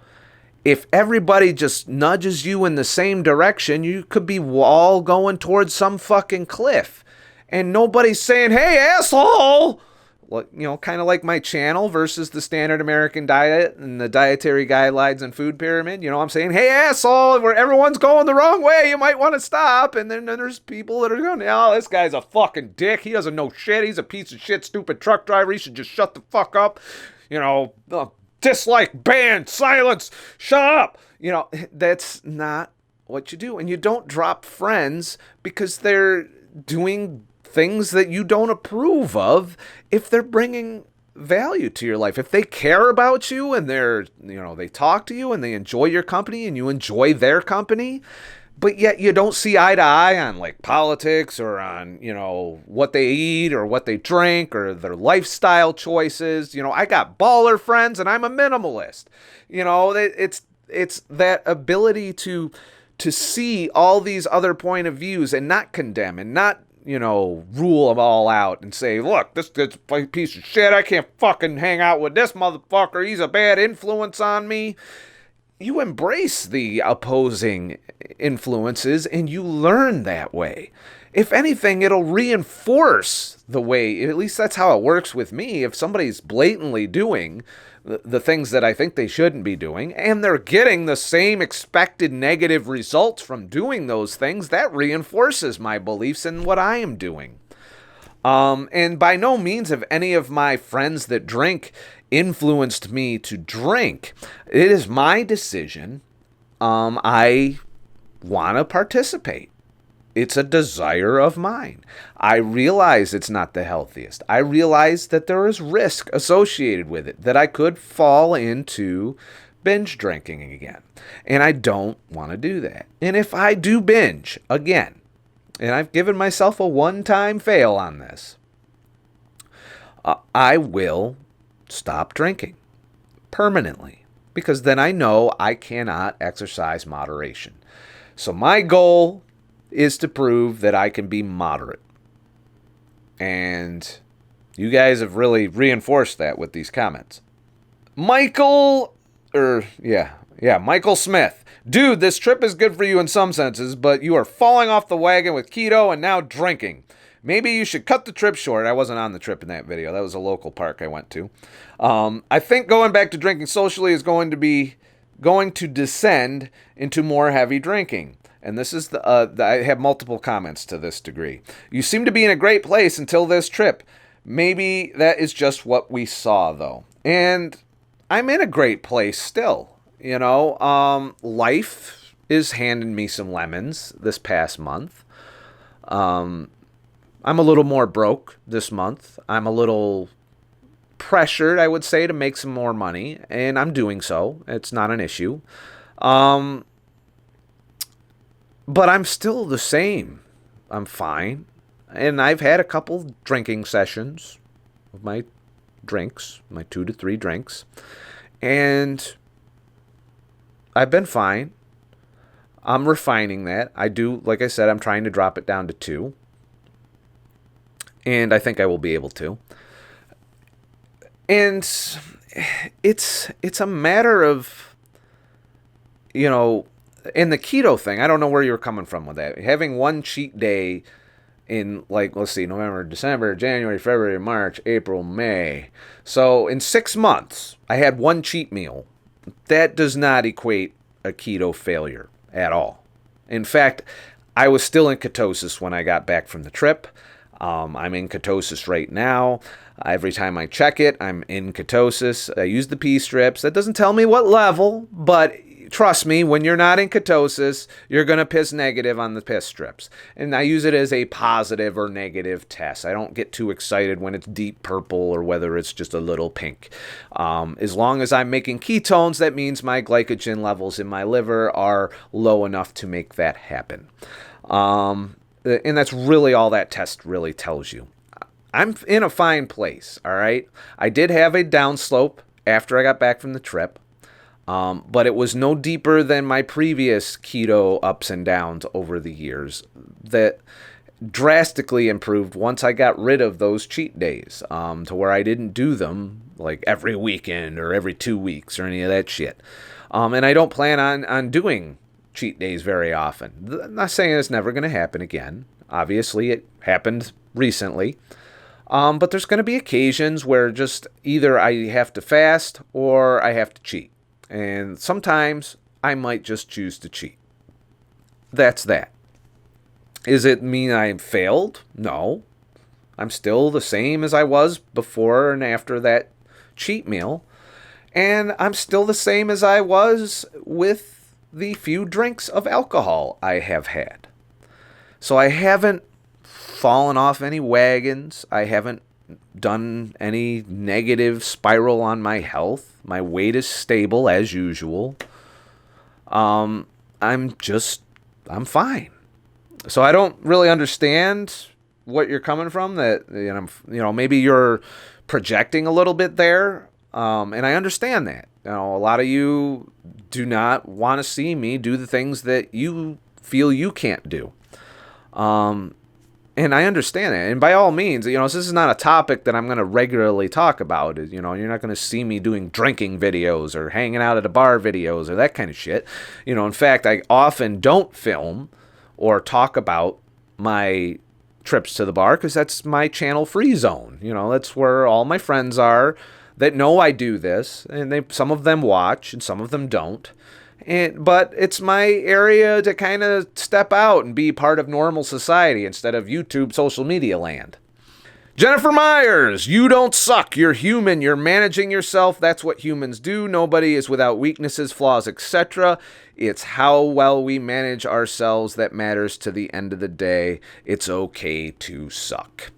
If everybody just nudges you in the same direction, you could be all going towards some fucking cliff. And nobody's saying, hey, asshole! Kind of like my channel versus the standard American diet and the dietary guidelines and food pyramid. I'm saying, hey, asshole, where everyone's going the wrong way, you might want to stop. And then there's people that are going, oh, this guy's a fucking dick. He doesn't know shit. He's a piece of shit, stupid truck driver. He should just shut the fuck up. Dislike, ban, silence, shut up. That's not what you do. And you don't drop friends because they're doing things that you don't approve of if they're bringing value to your life. If they care about you and they talk to you and they enjoy your company and you enjoy their company, but yet you don't see eye to eye on like politics or on, what they eat or what they drink or their lifestyle choices. I got baller friends and I'm a minimalist. It's that ability to see all these other point of views and not condemn and not rule them all out and say, look, this a piece of shit. I can't fucking hang out with this motherfucker. He's a bad influence on me. You embrace the opposing influences and you learn that way. If anything, it'll reinforce the way, at least that's how it works with me. If somebody's blatantly doing the things that I think they shouldn't be doing, and they're getting the same expected negative results from doing those things, that reinforces my beliefs in what I am doing. And by no means have any of my friends that drink influenced me to drink. It is my decision. I want to participate. It's a desire of mine. I realize it's not the healthiest. I realize that there is risk associated with it, that I could fall into binge drinking again. And I don't want to do that. And if I do binge again, and I've given myself a one-time fail on this, I will stop drinking permanently, because then I know I cannot exercise moderation. So my goal is to prove that I can be moderate. And you guys have really reinforced that with these comments. Michael Smith. Dude, this trip is good for you in some senses, but you are falling off the wagon with keto and now drinking. Maybe you should cut the trip short. I wasn't on the trip in that video. That was a local park I went to. I think going back to drinking socially is going to descend into more heavy drinking. And this is I have multiple comments to this degree. You seem to be in a great place until this trip. Maybe that is just what we saw, though. And I'm in a great place still. Life is handing me some lemons this past month. I'm a little more broke this month. I'm a little pressured, I would say, to make some more money. And I'm doing so. It's not an issue. But I'm still the same. I'm fine. And I've had a couple drinking sessions of my drinks, my 2 to 3 drinks. And I've been fine. I'm refining that. Like I said, I'm trying to drop it down to 2. And I think I will be able to. And it's a matter of, in the keto thing, I don't know where you're coming from with that. Having one cheat day in, let's see, November, December, January, February, March, April, May. So in 6 months, I had one cheat meal that does not equate a keto failure at all. In fact, I was still in ketosis when I got back from the trip. I'm in ketosis right now. Every time I check it, I'm in ketosis. I use the pee strips. That doesn't tell me what level, but trust me, when you're not in ketosis, you're going to piss negative on the piss strips. And I use it as a positive or negative test. I don't get too excited when it's deep purple or whether it's just a little pink. As long as I'm making ketones, that means my glycogen levels in my liver are low enough to make that happen. And that's really all that test really tells you. I'm in a fine place, all right? I did have a downslope after I got back from the trip, but it was no deeper than my previous keto ups and downs over the years that drastically improved once I got rid of those cheat days, to where I didn't do them like every weekend or every 2 weeks or any of that shit. And I don't plan on doing cheat days very often. I'm not saying it's never going to happen again. Obviously, it happened recently. But there's going to be occasions where just either I have to fast or I have to cheat. And sometimes I might just choose to cheat. That's that. Does it mean I failed? No. I'm still the same as I was before and after that cheat meal. And I'm still the same as I was with the few drinks of alcohol I have had. So I haven't fallen off any wagons. I haven't done any negative spiral on my health. My weight is stable as usual. I'm fine. So I don't really understand what you're coming from. That maybe you're projecting a little bit there, and I understand that. A lot of you do not want to see me do the things that you feel you can't do. And I understand that. And by all means, this is not a topic that I'm going to regularly talk about. You're not going to see me doing drinking videos or hanging out at a bar videos or that kind of shit. In fact, I often don't film or talk about my trips to the bar because that's my channel free zone. That's where all my friends are that know I do this. And some of them watch and some of them don't. But it's my area to kind of step out and be part of normal society instead of YouTube social media land. Jennifer Myers, you don't suck. You're human. You're managing yourself. That's what humans do. Nobody is without weaknesses, flaws, etc. It's how well we manage ourselves that matters to the end of the day. It's okay to suck.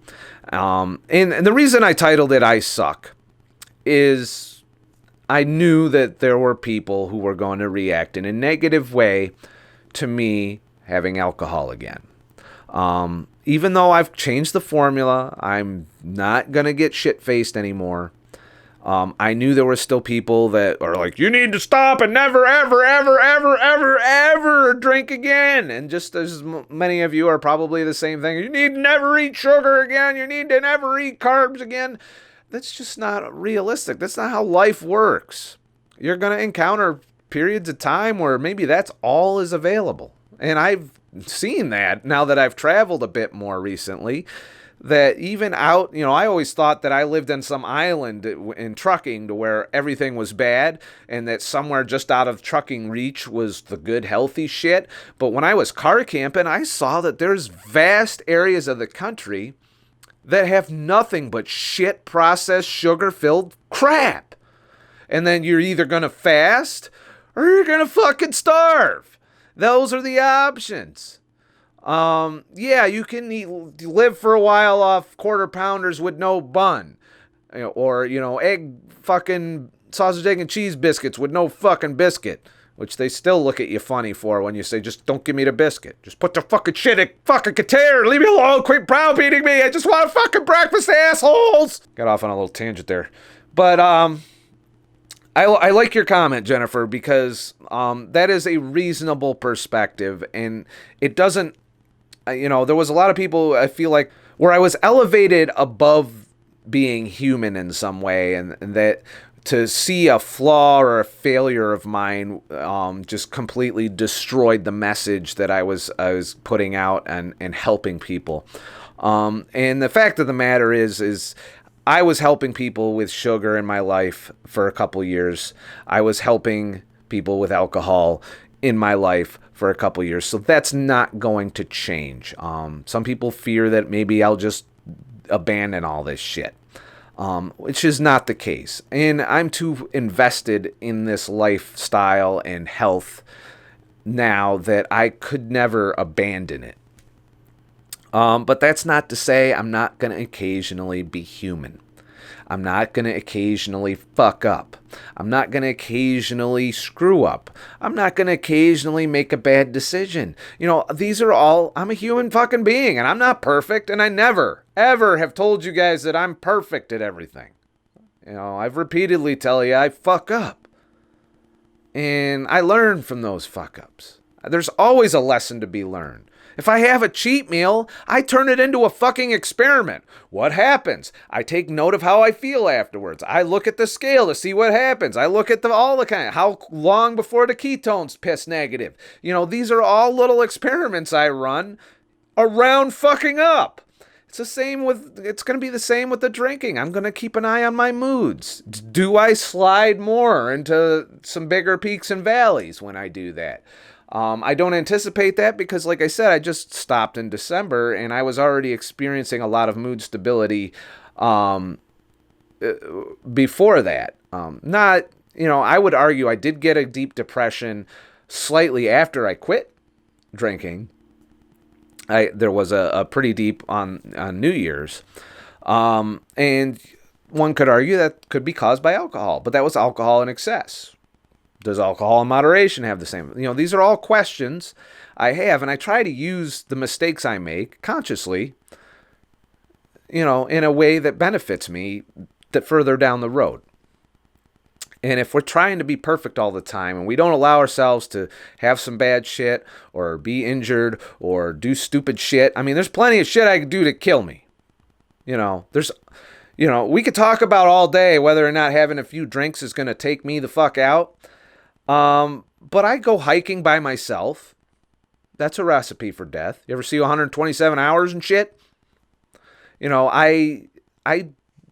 And the reason I titled it I Suck is I knew that there were people who were going to react in a negative way to me having alcohol again. Even though I've changed the formula, I'm not going to get shit-faced anymore. I knew there were still people that are like, you need to stop and never, ever, ever, ever, ever, ever drink again. And just as many of you are probably the same thing. You need to never eat sugar again. You need to never eat carbs again. That's just not realistic. That's not how life works. You're going to encounter periods of time where maybe that's all is available. And I've seen that now that I've traveled a bit more recently, that even out, I always thought that I lived in some island in trucking to where everything was bad and that somewhere just out of trucking reach was the good, healthy shit. But when I was car camping, I saw that there's vast areas of the country that have nothing but shit processed sugar-filled crap. And then you're either going to fast or you're going to fucking starve. Those are the options. You can live for a while off quarter pounders with no bun. Or, egg fucking sausage, egg, and cheese biscuits with no fucking biscuit. Which they still look at you funny for when you say, just don't give me the biscuit. Just put the fucking shit in fucking container. Leave me alone. Quit browbeating me. I just want fucking breakfast, assholes. Got off on a little tangent there. But I like your comment, Jennifer, because that is a reasonable perspective. And it doesn't, there was a lot of people, I feel like, where I was elevated above being human in some way. And that to see a flaw or a failure of mine just completely destroyed the message that I was putting out and helping people. And the fact of the matter is I was helping people with sugar in my life for a couple years. I was helping people with alcohol in my life for a couple years. So that's not going to change. Some people fear that maybe I'll just abandon all this shit, which is not the case. And I'm too invested in this lifestyle and health now that I could never abandon it. But that's not to say I'm not going to occasionally be human. I'm not going to occasionally fuck up. I'm not going to occasionally screw up. I'm not going to occasionally make a bad decision. You know, these are all, I'm a human fucking being, and I'm not perfect, and I never, ever have told you guys that I'm perfect at everything. You know, I've repeatedly tell you I fuck up. And I learn from those fuck ups. There's always a lesson to be learned. If I have a cheat meal, I turn it into a fucking experiment. What happens? I take note of how I feel afterwards. I look at the scale to see what happens. I look at all the kind of how long before the ketones piss negative. You know, these are all little experiments I run around fucking up. It's going to be the same with the drinking. I'm going to keep an eye on my moods. Do I slide more into some bigger peaks and valleys when I do that? I don't anticipate that because, like I said, I just stopped in December and I was already experiencing a lot of mood stability before that. I would argue I did get a deep depression slightly after I quit drinking. There was a pretty deep on New Year's. And one could argue that could be caused by alcohol, but that was alcohol in excess. Does alcohol in moderation have the same? You know, these are all questions I have, and I try to use the mistakes I make consciously, you know, in a way that benefits me that further down the road. And if we're trying to be perfect all the time and we don't allow ourselves to have some bad shit or be injured or do stupid shit, I mean, there's plenty of shit I could do to kill me. You know, we could talk about all day whether or not having a few drinks is going to take me the fuck out. But I go hiking by myself. That's a recipe for death. You ever see 127 hours and shit? You know, I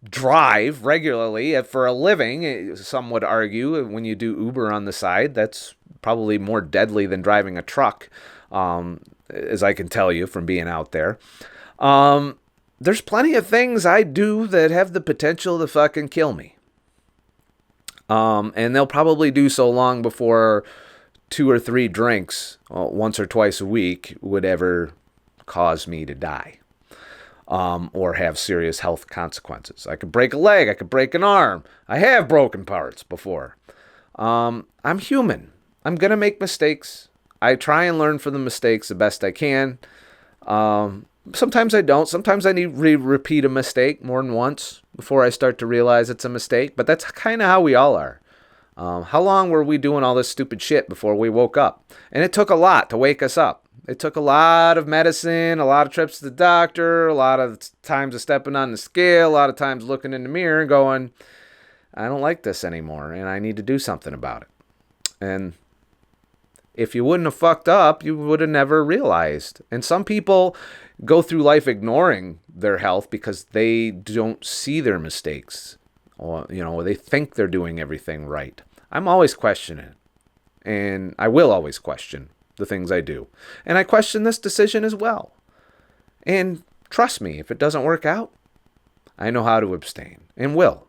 drive regularly for a living. Some would argue when you do Uber on the side, that's probably more deadly than driving a truck, as I can tell you from being out there. There's plenty of things I do that have the potential to fucking kill me. And they'll probably do so long before 2 or 3 drinks once or twice a week would ever cause me to die or have serious health consequences. I could break a leg. I could break an arm. I have broken parts before. I'm human. I'm going to make mistakes. I try and learn from the mistakes the best I can. Sometimes I don't. Sometimes I need to repeat a mistake more than once before I start to realize it's a mistake. But that's kind of how we all are. How long were we doing all this stupid shit before we woke up? And it took a lot to wake us up. It took a lot of medicine, a lot of trips to the doctor, a lot of times of stepping on the scale, a lot of times looking in the mirror and going, I don't like this anymore and I need to do something about it. And if you wouldn't have fucked up, you would have never realized. And some people go through life ignoring their health because they don't see their mistakes. Or, you know, they think they're doing everything right. I'm always questioning it. And I will always question the things I do. And I question this decision as well. And trust me, if it doesn't work out, I know how to abstain and will.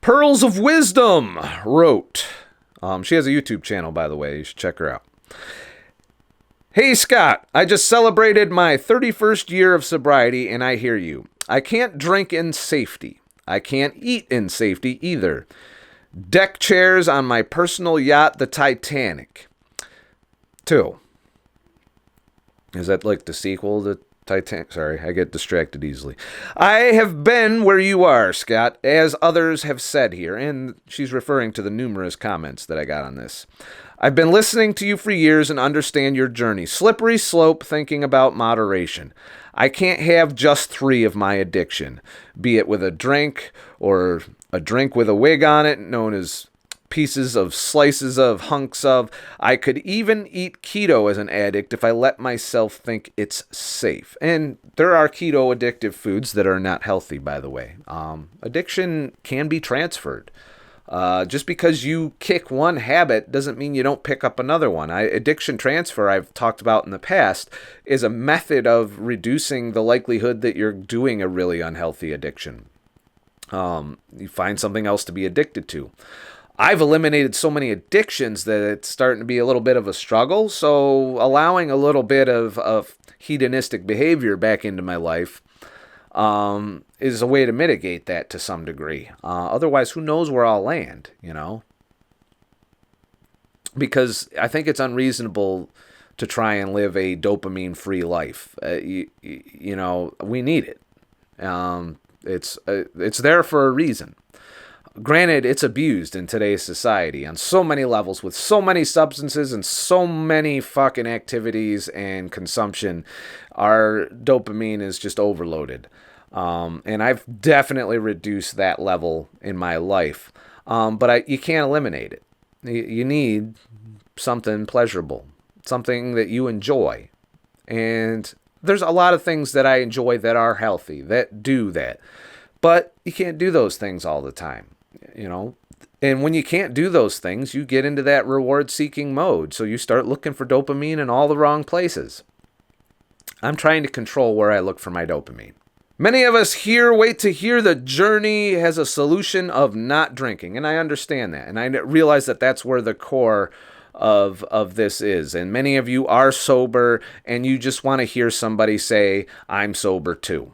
Pearls of Wisdom wrote. She has a YouTube channel, by the way. You should check her out. Hey, Scott, I just celebrated my 31st year of sobriety, and I hear you. I can't drink in safety. I can't eat in safety either. Deck chairs on my personal yacht, the Titanic. 2. Is that like the sequel to Titanic? Sorry, I get distracted easily. I have been where you are, Scott, as others have said here, and she's referring to the numerous comments that I got on this. I've been listening to you for years and understand your journey. Slippery slope thinking about moderation. I can't have just 3 of my addiction, be it with a drink or a drink with a wig on it, known as pieces of slices of hunks of. I could even eat keto as an addict if I let myself think it's safe. And there are keto addictive foods that are not healthy, by the way. Addiction can be transferred. Just because you kick one habit doesn't mean you don't pick up another one. Addiction transfer, I've talked about in the past, is a method of reducing the likelihood that you're doing a really unhealthy addiction. You find something else to be addicted to. I've eliminated so many addictions that it's starting to be a little bit of a struggle. So allowing a little bit of hedonistic behavior back into my life is a way to mitigate that to some degree. Otherwise, who knows where I'll land, Because I think it's unreasonable to try and live a dopamine-free life. We need it. It's there for a reason. Granted, it's abused in today's society on so many levels with so many substances and so many fucking activities and consumption. Our dopamine is just overloaded. And I've definitely reduced that level in my life. But you can't eliminate it. You need something pleasurable, something that you enjoy. And there's a lot of things that I enjoy that are healthy, that do that. But you can't do those things all the time. And when you can't do those things, you get into that reward-seeking mode. So you start looking for dopamine in all the wrong places. I'm trying to control where I look for my dopamine. Many of us here wait to hear the journey has a solution of not drinking. And I understand that. And I realize that that's where the core of this is. And many of you are sober and you just want to hear somebody say, I'm sober too.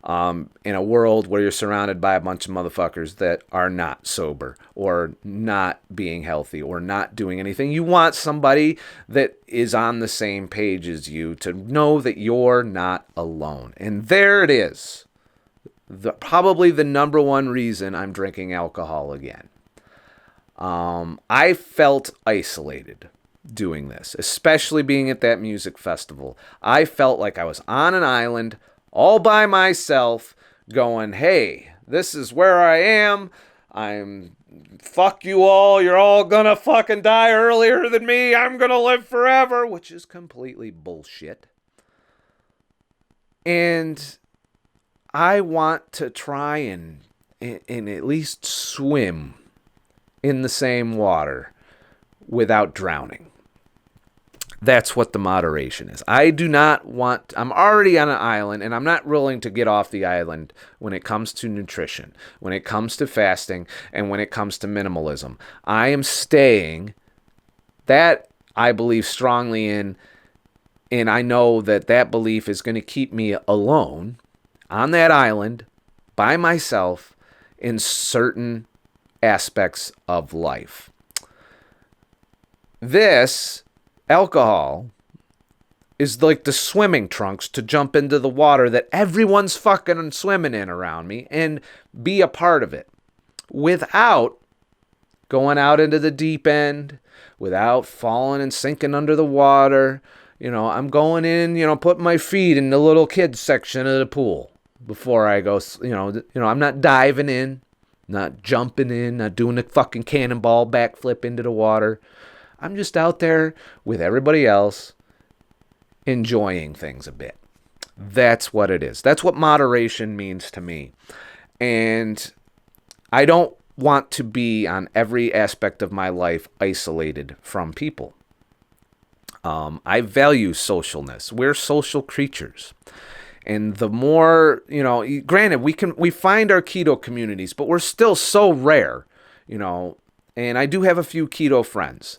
In a world where you're surrounded by a bunch of motherfuckers that are not sober or not being healthy or not doing anything. You want somebody that is on the same page as you to know that you're not alone. And there it is. Probably the number one reason I'm drinking alcohol again. I felt isolated doing this, especially being at that music festival. I felt like I was on an island all by myself going, hey, this is where I am. Fuck you all. You're all gonna fucking die earlier than me. I'm gonna live forever, which is completely bullshit. And I want to try and at least swim in the same water without drowning. That's what the moderation is. I'm already on an island, and I'm not willing to get off the island when it comes to nutrition, when it comes to fasting, and when it comes to minimalism. I am staying. That I believe strongly in, and I know that belief is going to keep me alone on that island by myself in certain aspects of life. This alcohol is like the swimming trunks to jump into the water that everyone's fucking swimming in around me and be a part of it without going out into the deep end, without falling and sinking under the water. I'm going in, putting my feet in the little kids section of the pool before I go, I'm not diving in, not jumping in, not doing a fucking cannonball backflip into the water. I'm just out there with everybody else enjoying things a bit. That's what it is. That's what moderation means to me. And I don't want to be on every aspect of my life isolated from people. I value socialness. We're social creatures. And the more, granted, we find our keto communities, but we're still so rare, and I do have a few keto friends.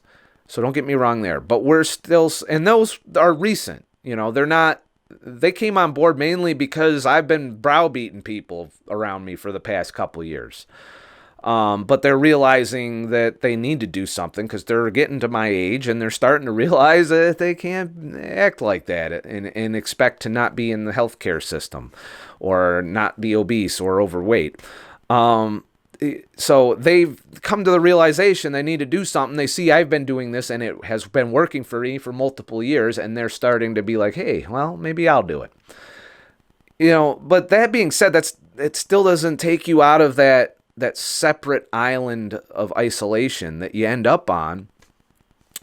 So don't get me wrong there, but we're still, and those are recent, they came on board mainly because I've been browbeating people around me for the past couple years. But they're realizing that they need to do something because they're getting to my age and they're starting to realize that they can't act like that and expect to not be in the healthcare system or not be obese or overweight. So they've come to the realization they need to do something. They see I've been doing this and it has been working for me for multiple years, and they're starting to be like, hey, well, maybe I'll do it. But that being said, it still doesn't take you out of that that separate island of isolation that you end up on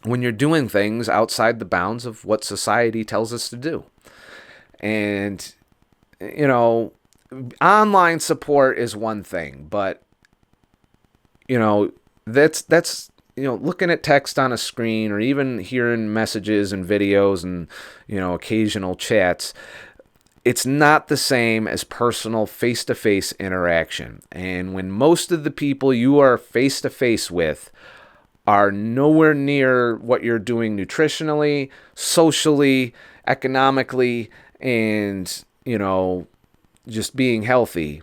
when you're doing things outside the bounds of what society tells us to do. And, you know, online support is one thing, but, you know, that's you know, looking at text on a screen or even hearing messages and videos and, you know, occasional chats, it's not the same as personal face-to-face interaction. And when most of the people you are face-to-face with are nowhere near what you're doing nutritionally, socially, economically, and, you know, just being healthy,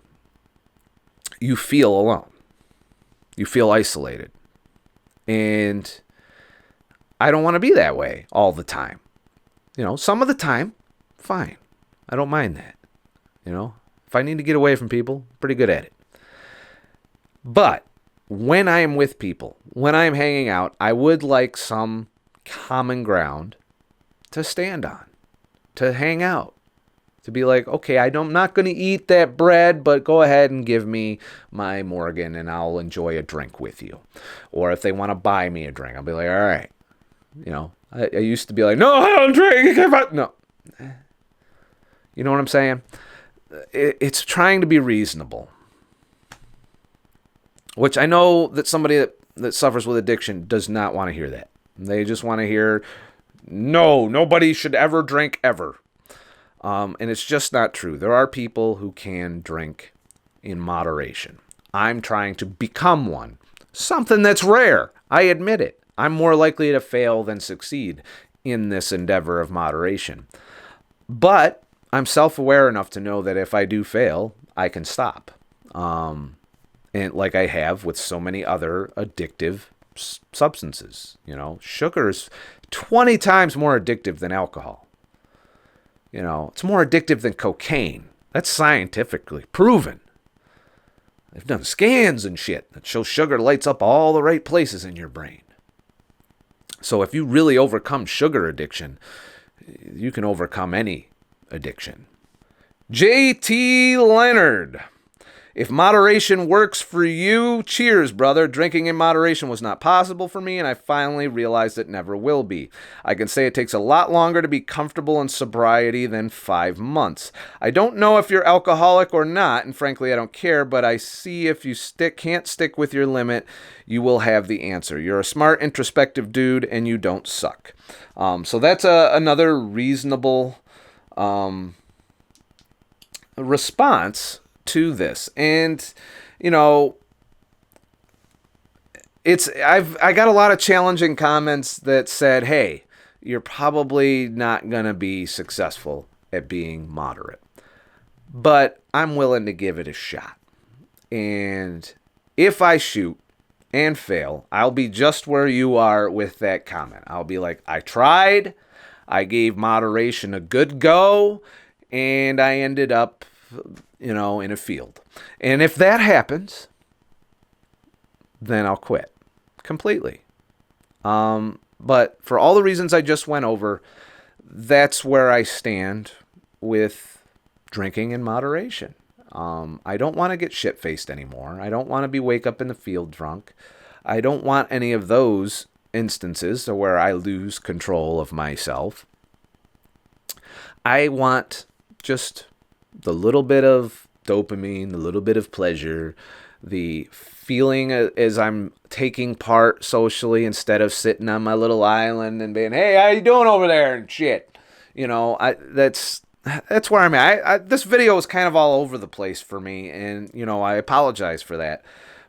you feel alone. You feel isolated. And I don't want to be that way all the time. You know, some of the time, fine. I don't mind that. You know, if I need to get away from people, pretty good at it. But when I am with people, when I am hanging out, I would like some common ground to stand on, to hang out, to be like, okay, I'm not going to eat that bread, but go ahead and give me my Morgan and I'll enjoy a drink with you. Or if they want to buy me a drink, I'll be like, all right. You know, I used to be like, no, I don't drink. No. You know what I'm saying? It's trying to be reasonable. Which I know that somebody that suffers with addiction does not want to hear that. They just want to hear, no, nobody should ever drink ever. And it's just not true. There are people who can drink in moderation. I'm trying to become one. Something that's rare. I admit it. I'm more likely to fail than succeed in this endeavor of moderation. But I'm self-aware enough to know that if I do fail, I can stop. And like I have with so many other addictive substances. You know, sugar is 20 times more addictive than alcohol. You know, it's more addictive than cocaine. That's scientifically proven. They've done scans and shit that show sugar lights up all the right places in your brain. So if you really overcome sugar addiction, you can overcome any addiction. J.T. Leonard. If moderation works for you, cheers, brother. Drinking in moderation was not possible for me, and I finally realized it never will be. I can say it takes a lot longer to be comfortable in sobriety than 5 months. I don't know if you're alcoholic or not, and frankly, I don't care, but I see if you can't stick with your limit, you will have the answer. You're a smart, introspective dude, and you don't suck. So that's another reasonable response to this. And you know, I got a lot of challenging comments that said, hey, you're probably not gonna be successful at being moderate, but I'm willing to give it a shot. And if I shoot and fail, I'll be just where you are with that comment. I'll be like, I tried, I gave moderation a good go, and I ended up, you know, in a field. And if that happens, then I'll quit completely. But for all the reasons I just went over, that's where I stand with drinking in moderation. I don't want to get shit-faced anymore. I don't want to wake up in the field drunk. I don't want any of those instances where I lose control of myself. I want just the little bit of dopamine, the little bit of pleasure, the feeling as I'm taking part socially instead of sitting on my little island and being, hey, how you doing over there and shit. You know, that's where I'm at. This video was kind of all over the place for me, and, you know, I apologize for that.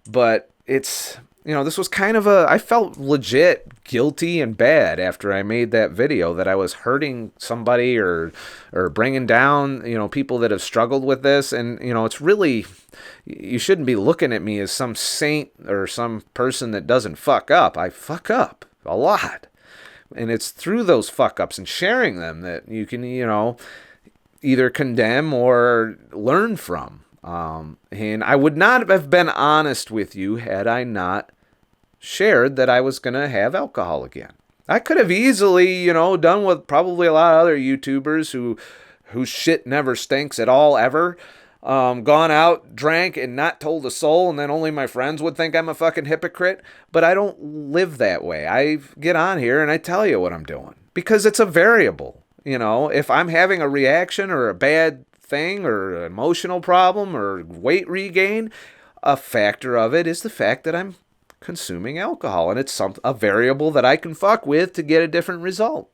But it's, you know, this was kind of I felt legit guilty and bad after I made that video that I was hurting somebody or bringing down, you know, people that have struggled with this. And, you know, it's really, you shouldn't be looking at me as some saint or some person that doesn't fuck up. I fuck up a lot. And it's through those fuck ups and sharing them that you can, you know, either condemn or learn from. And I would not have been honest with you had I not shared that I was going to have alcohol again. I could have easily, you know, done what probably a lot of other YouTubers whose shit never stinks at all ever. gone out, drank, and not told a soul, and then only my friends would think I'm a fucking hypocrite. But I don't live that way. I get on here and I tell you what I'm doing because it's a variable. You know, if I'm having a reaction or a bad thing or an emotional problem or weight regain, a factor of it is the fact that I'm consuming alcohol, and it's a variable that I can fuck with to get a different result.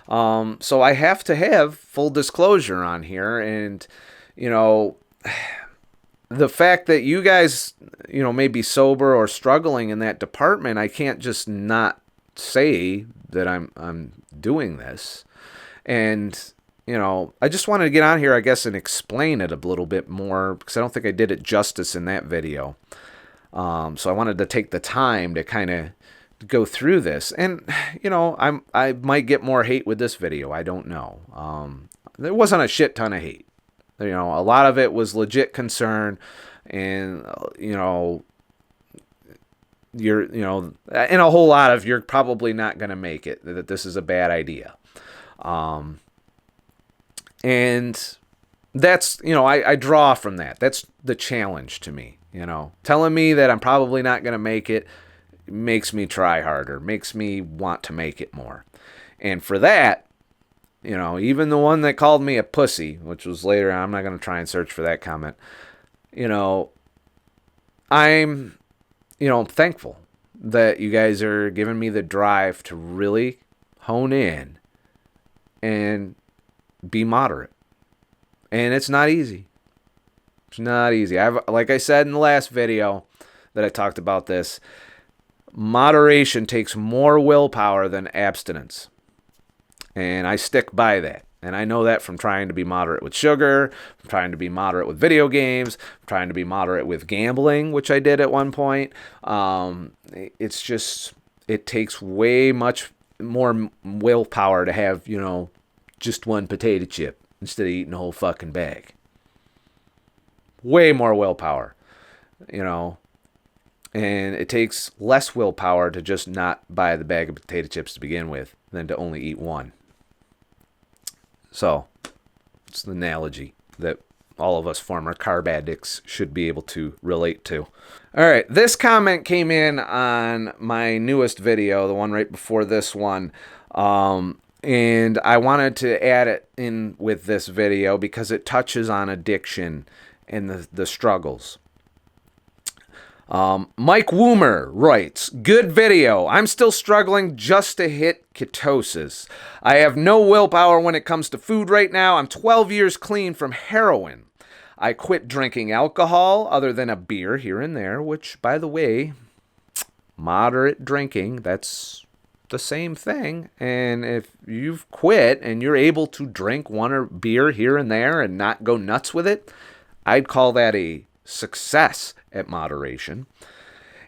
So I have to have full disclosure on here, and you know, the fact that you guys, you know, may be sober or struggling in that department, I can't just not say that I'm doing this. And you know, I just wanted to get on here, I guess, and explain it a little bit more because I don't think I did it justice in that video. So I wanted to take the time to kind of go through this, and you know, I might get more hate with this video. I don't know. There wasn't a shit ton of hate. You know, a lot of it was legit concern, and you know, and a whole lot of you're probably not going to make it. That this is a bad idea. And that's, you know, I draw from that. That's the challenge to me, you know. Telling me that I'm probably not going to make it makes me try harder, makes me want to make it more. And for that, you know, even the one that called me a pussy, which was later, I'm not going to try and search for that comment, you know, I'm, you know, thankful that you guys are giving me the drive to really hone in and be moderate. And it's not easy. It's not easy. Like I said in the last video that I talked about this, moderation takes more willpower than abstinence. And I stick by that. And I know that from trying to be moderate with sugar, from trying to be moderate with video games, from trying to be moderate with gambling, which I did at one point. It's just, it takes way much more willpower to have, you know, just one potato chip instead of eating a whole fucking bag. Way more willpower, you know. And it takes less willpower to just not buy the bag of potato chips to begin with than to only eat one. So, it's the analogy that all of us former carb addicts should be able to relate to. All right, this comment came in on my newest video, the one right before this one. And I wanted to add it in with this video because it touches on addiction and the struggles. Mike Woomer writes, good video. I'm still struggling just to hit ketosis. I have no willpower when it comes to food right now. I'm 12 years clean from heroin. I quit drinking alcohol other than a beer here and there, which, by the way, moderate drinking, that's the same thing. And if you've quit and you're able to drink one or beer here and there and not go nuts with it, I'd call that a success at moderation.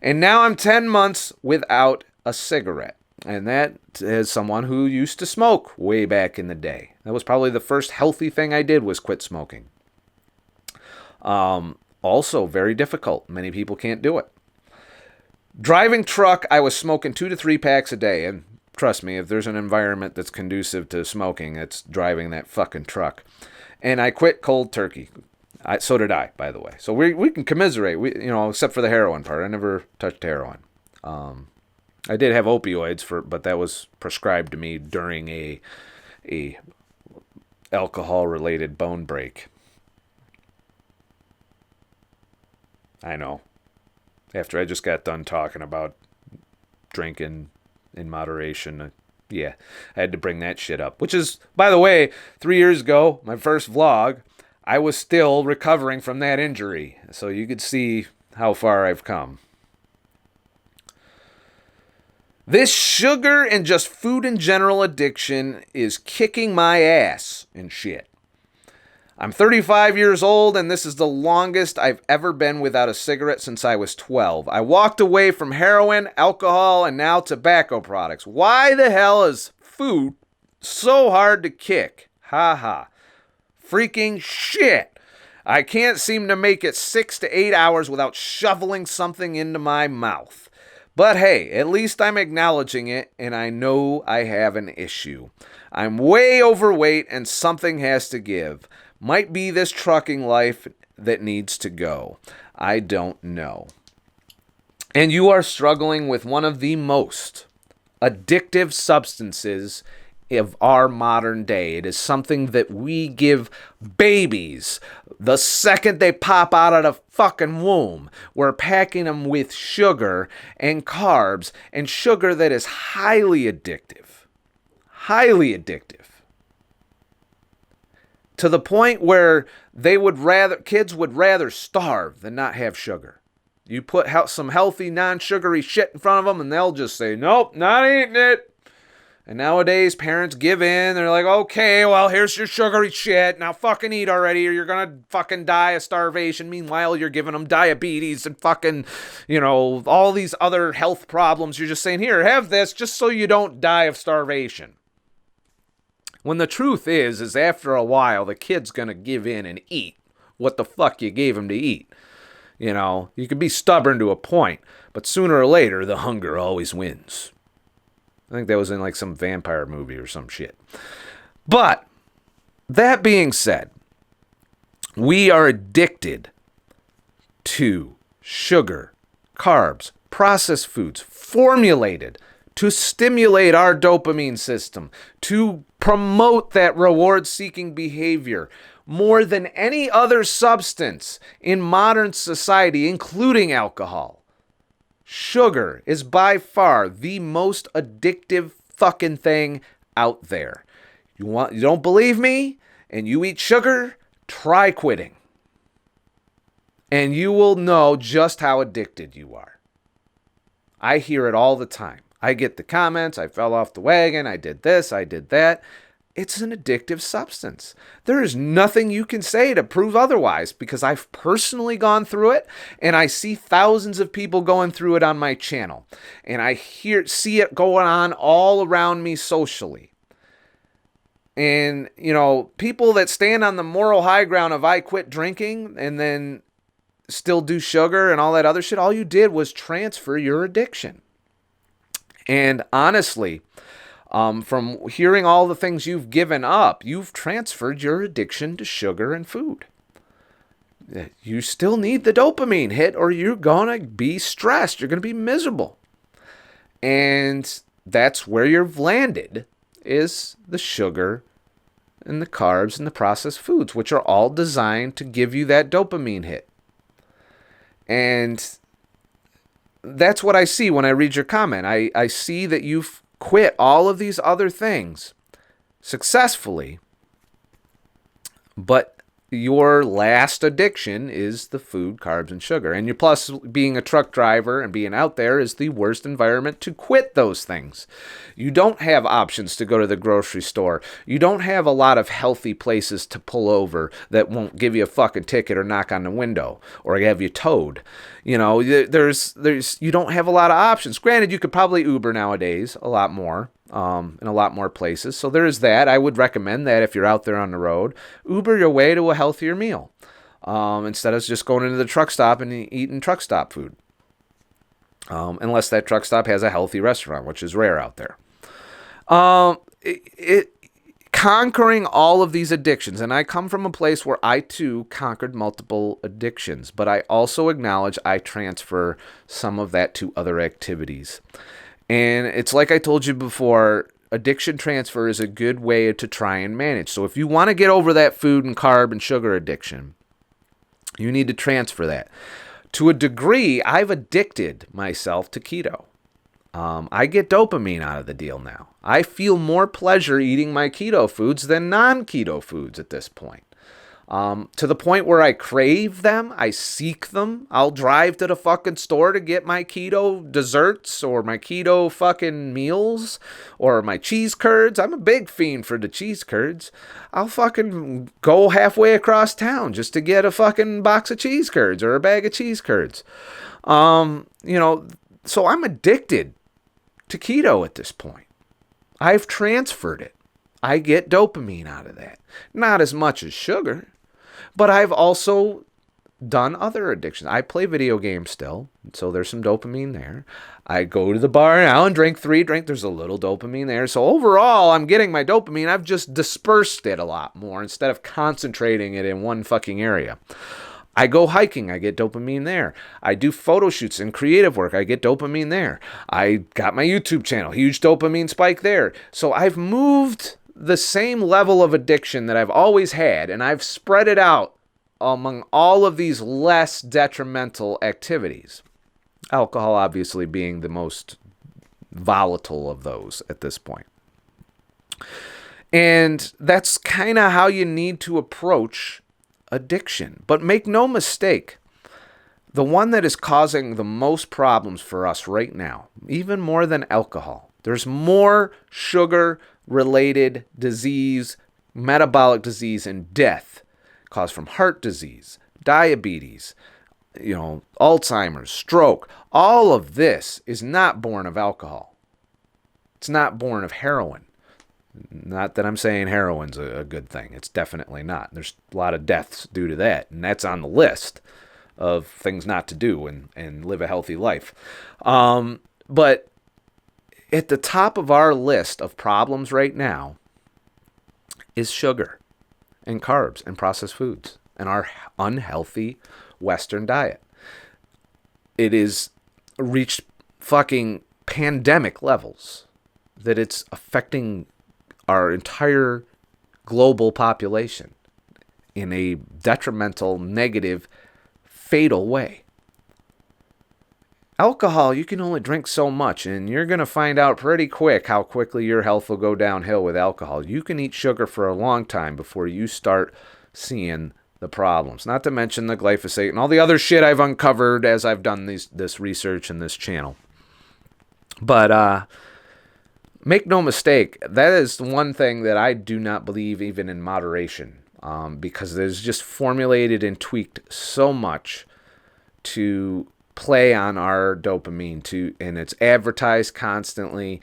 And now I'm 10 months without a cigarette. And that is someone who used to smoke way back in the day. That was probably the first healthy thing I did was quit smoking. Also very difficult. Many people can't do it. Driving truck, I was smoking 2 to 3 packs a day. And trust me, if there's an environment that's conducive to smoking, it's driving that fucking truck. And I quit cold turkey. So did I, by the way. So we can commiserate, you know, except for the heroin part. I never touched heroin. I did have opioids, but that was prescribed to me during a alcohol-related bone break. I know. After I just got done talking about drinking in moderation, yeah, I had to bring that shit up. Which is, by the way, 3 years ago, my first vlog, I was still recovering from that injury. So you could see how far I've come. This sugar and just food in general addiction is kicking my ass and shit. I'm 35 years old, and this is the longest I've ever been without a cigarette since I was 12. I walked away from heroin, alcohol, and now tobacco products. Why the hell is food so hard to kick? Ha ha. Freaking shit. I can't seem to make it 6 to 8 hours without shoveling something into my mouth. But hey, at least I'm acknowledging it, and I know I have an issue. I'm way overweight, and something has to give. Might be this trucking life that needs to go. I don't know. And you are struggling with one of the most addictive substances of our modern day. It is something that we give babies the second they pop out of the fucking womb. We're packing them with sugar and carbs, and sugar that is highly addictive. Highly addictive. To the point where kids would rather starve than not have sugar. You put some healthy, non-sugary shit in front of them, and they'll just say, nope, not eating it. And nowadays, parents give in. They're like, okay, well, here's your sugary shit. Now fucking eat already, or you're going to fucking die of starvation. Meanwhile, you're giving them diabetes and fucking, all these other health problems. You're just saying, here, have this just so you don't die of starvation. When the truth is after a while, the kid's going to give in and eat what the fuck you gave him to eat. You can be stubborn to a point, but sooner or later, the hunger always wins. I think that was in like some vampire movie or some shit. But that being said, we are addicted to sugar, carbs, processed foods, formulated to stimulate our dopamine system, to promote that reward-seeking behavior more than any other substance in modern society, including alcohol. Sugar is by far the most addictive fucking thing out there. You don't believe me and you eat sugar? Try quitting. And you will know just how addicted you are. I hear it all the time. I get the comments, I fell off the wagon, I did this, I did that. It's an addictive substance. There is nothing you can say to prove otherwise, because I've personally gone through it, and I see thousands of people going through it on my channel. And I see it going on all around me socially. And, people that stand on the moral high ground of I quit drinking and then still do sugar and all that other shit, all you did was transfer your addiction. And honestly, from hearing all the things you've given up, you've transferred your addiction to sugar and food. You still need the dopamine hit, or you're going to be stressed. You're going to be miserable. And that's where you've landed, is the sugar and the carbs and the processed foods, which are all designed to give you that dopamine hit. And that's what I see when I read your comment. I see that you've quit all of these other things successfully, but your last addiction is the food, carbs, and sugar. And you plus being a truck driver and being out there is the worst environment to quit those things. You don't have options to go to the grocery store. You don't have a lot of healthy places to pull over that won't give you a fucking ticket or knock on the window or have you towed. You don't have a lot of options. Granted, you could probably Uber nowadays a lot more. In a lot more places. So there is that. I would recommend that if you're out there on the road, Uber your way to a healthier meal instead of just going into the truck stop and eating truck stop food. Unless that truck stop has a healthy restaurant, which is rare out there. Conquering all of these addictions, and I come from a place where I too conquered multiple addictions, but I also acknowledge I transfer some of that to other activities. And it's like I told you before, addiction transfer is a good way to try and manage. So if you want to get over that food and carb and sugar addiction, you need to transfer that. To a degree, I've addicted myself to keto. I get dopamine out of the deal now. I feel more pleasure eating my keto foods than non-keto foods at this point. To the point where I crave them, I seek them. I'll drive to the fucking store to get my keto desserts or my keto fucking meals or my cheese curds. I'm a big fiend for the cheese curds. I'll fucking go halfway across town just to get a fucking box of cheese curds or a bag of cheese curds. So I'm addicted to keto at this point. I've transferred it. I get dopamine out of that. Not as much as sugar. But I've also done other addictions. I play video games still, so there's some dopamine there. I go to the bar now and drink 3 drinks. There's a little dopamine there. So overall, I'm getting my dopamine. I've just dispersed it a lot more instead of concentrating it in one fucking area. I go hiking, I get dopamine there. I do photo shoots and creative work, I get dopamine there. I got my YouTube channel, huge dopamine spike there. So I've moved the same level of addiction that I've always had, and I've spread it out among all of these less detrimental activities. Alcohol obviously being the most volatile of those at this point. And that's kind of how you need to approach addiction. But make no mistake, the one that is causing the most problems for us right now, even more than alcohol, there's more sugar-related disease, metabolic disease, and death caused from heart disease, diabetes, Alzheimer's, stroke. All of this is not born of alcohol. It's not born of heroin. Not that I'm saying heroin's a good thing. It's definitely not. There's a lot of deaths due to that, and that's on the list of things not to do and live a healthy life. But at the top of our list of problems right now is sugar and carbs and processed foods and our unhealthy Western diet. It is reached fucking pandemic levels that it's affecting our entire global population in a detrimental, negative, fatal way. Alcohol, you can only drink so much, and you're going to find out pretty quick how quickly your health will go downhill with alcohol. You can eat sugar for a long time before you start seeing the problems. Not to mention the glyphosate and all the other shit I've uncovered as I've done this research in this channel. But make no mistake, that is one thing that I do not believe even in moderation, because it is just formulated and tweaked so much to play on our dopamine and it's advertised constantly.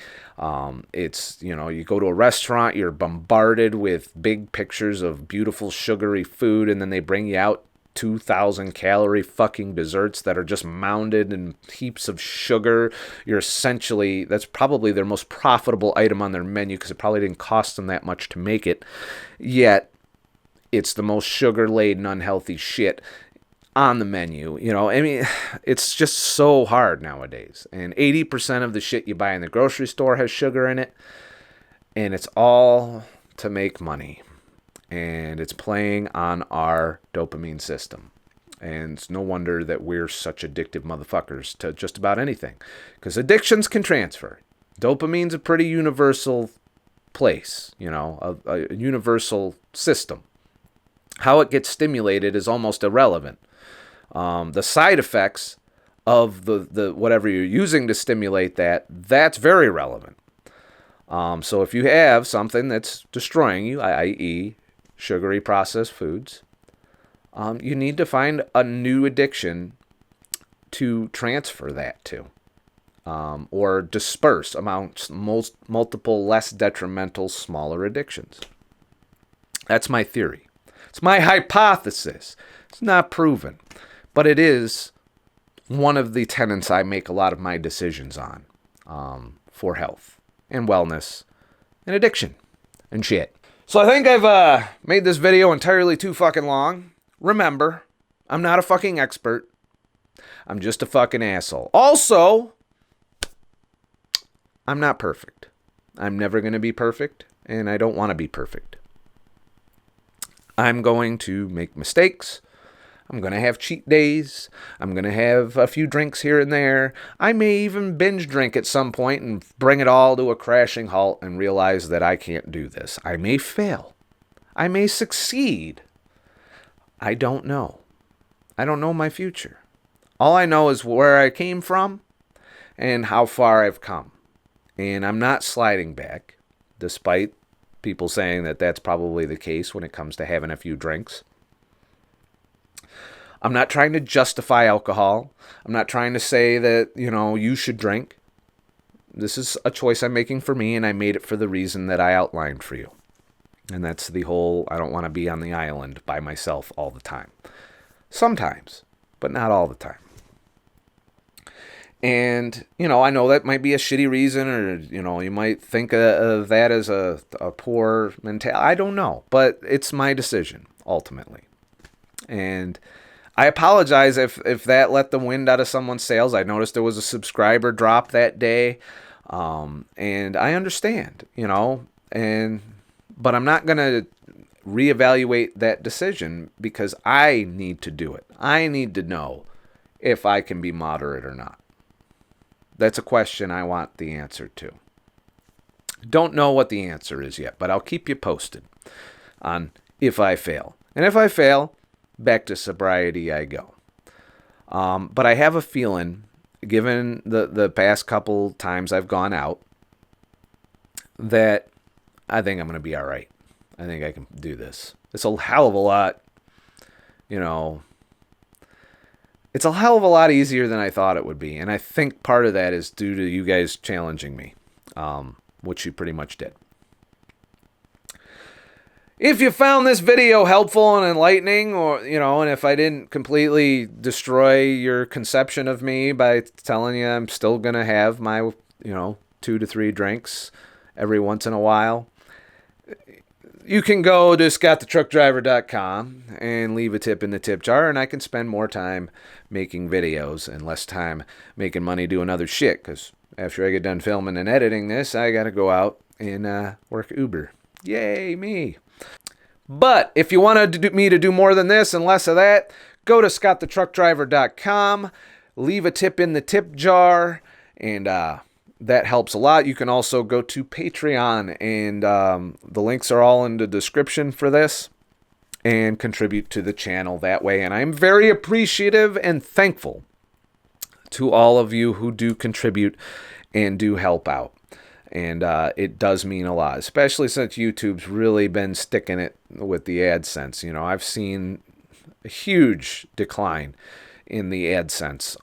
It's, you go to a restaurant, you're bombarded with big pictures of beautiful sugary food, and then they bring you out 2,000 calorie fucking desserts that are just mounded in heaps of sugar. That's probably their most profitable item on their menu because it probably didn't cost them that much to make it. Yet it's the most sugar-laden, unhealthy shit on the menu. It's just so hard nowadays. And 80% of the shit you buy in the grocery store has sugar in it. And it's all to make money. And it's playing on our dopamine system. And it's no wonder that we're such addictive motherfuckers to just about anything. Because addictions can transfer. Dopamine's a pretty universal place, a universal system. How it gets stimulated is almost irrelevant. The side effects of the whatever you're using to stimulate that's very relevant. So if you have something that's destroying you, i.e. sugary processed foods, you need to find a new addiction to transfer that to, or disperse amongst multiple less detrimental, smaller addictions. That's my theory. It's my hypothesis. It's not proven, but it is one of the tenets I make a lot of my decisions on, for health and wellness and addiction and shit. So I think I've made this video entirely too fucking long. Remember, I'm not a fucking expert. I'm just a fucking asshole. Also, I'm not perfect. I'm never going to be perfect, and I don't want to be perfect. I'm going to make mistakes. I'm going to have cheat days. I'm going to have a few drinks here and there. I may even binge drink at some point and bring it all to a crashing halt and realize that I can't do this. I may fail. I may succeed. I don't know. I don't know my future. All I know is where I came from and how far I've come. And I'm not sliding back, despite people saying that that's probably the case when it comes to having a few drinks. I'm not trying to justify alcohol. I'm not trying to say that, you should drink. This is a choice I'm making for me, and I made it for the reason that I outlined for you. And that's the whole, I don't want to be on the island by myself all the time. Sometimes, but not all the time. And, I know that might be a shitty reason, or, you might think of that as a poor mentality. I don't know, but it's my decision, ultimately. And I apologize if that let the wind out of someone's sails. I noticed there was a subscriber drop that day, and I understand, but I'm not going to reevaluate that decision because I need to do it. I need to know if I can be moderate or not. That's a question I want the answer to. Don't know what the answer is yet, but I'll keep you posted on if I fail. And if I fail, back to sobriety I go. But I have a feeling, given the past couple times I've gone out, that I think I'm going to be all right. I think I can do this. It's a hell of a lot, it's a hell of a lot easier than I thought it would be. And I think part of that is due to you guys challenging me, which you pretty much did. If you found this video helpful and enlightening, or, and if I didn't completely destroy your conception of me by telling you I'm still going to have my, 2 to 3 drinks every once in a while, you can go to ScottTheTruckDriver.com and leave a tip in the tip jar, and I can spend more time making videos and less time making money doing other shit, because after I get done filming and editing this, I got to go out and work Uber. Yay, me. But if you want me to do more than this and less of that, go to ScottTheTruckDriver.com, leave a tip in the tip jar, and that helps a lot. You can also go to Patreon, and the links are all in the description for this, and contribute to the channel that way. And I'm very appreciative and thankful to all of you who do contribute and do help out. And it does mean a lot, especially since YouTube's really been sticking it with the AdSense. I've seen a huge decline in the AdSense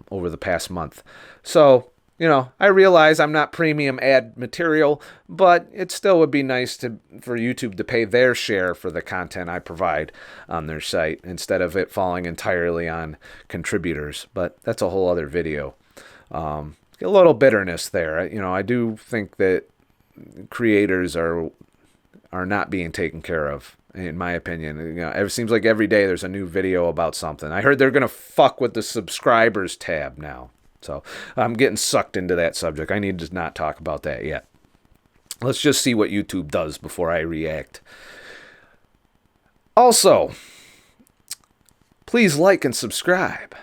over the past month. So, I realize I'm not premium ad material, but it still would be nice for YouTube to pay their share for the content I provide on their site instead of it falling entirely on contributors. But that's a whole other video. A little bitterness there. I do think that creators are not being taken care of, in my opinion. It seems like every day there's a new video about something. I heard they're going to fuck with the subscribers tab now. So I'm getting sucked into that subject. I need to not talk about that yet. Let's just see what YouTube does before I react. Also, please like and subscribe.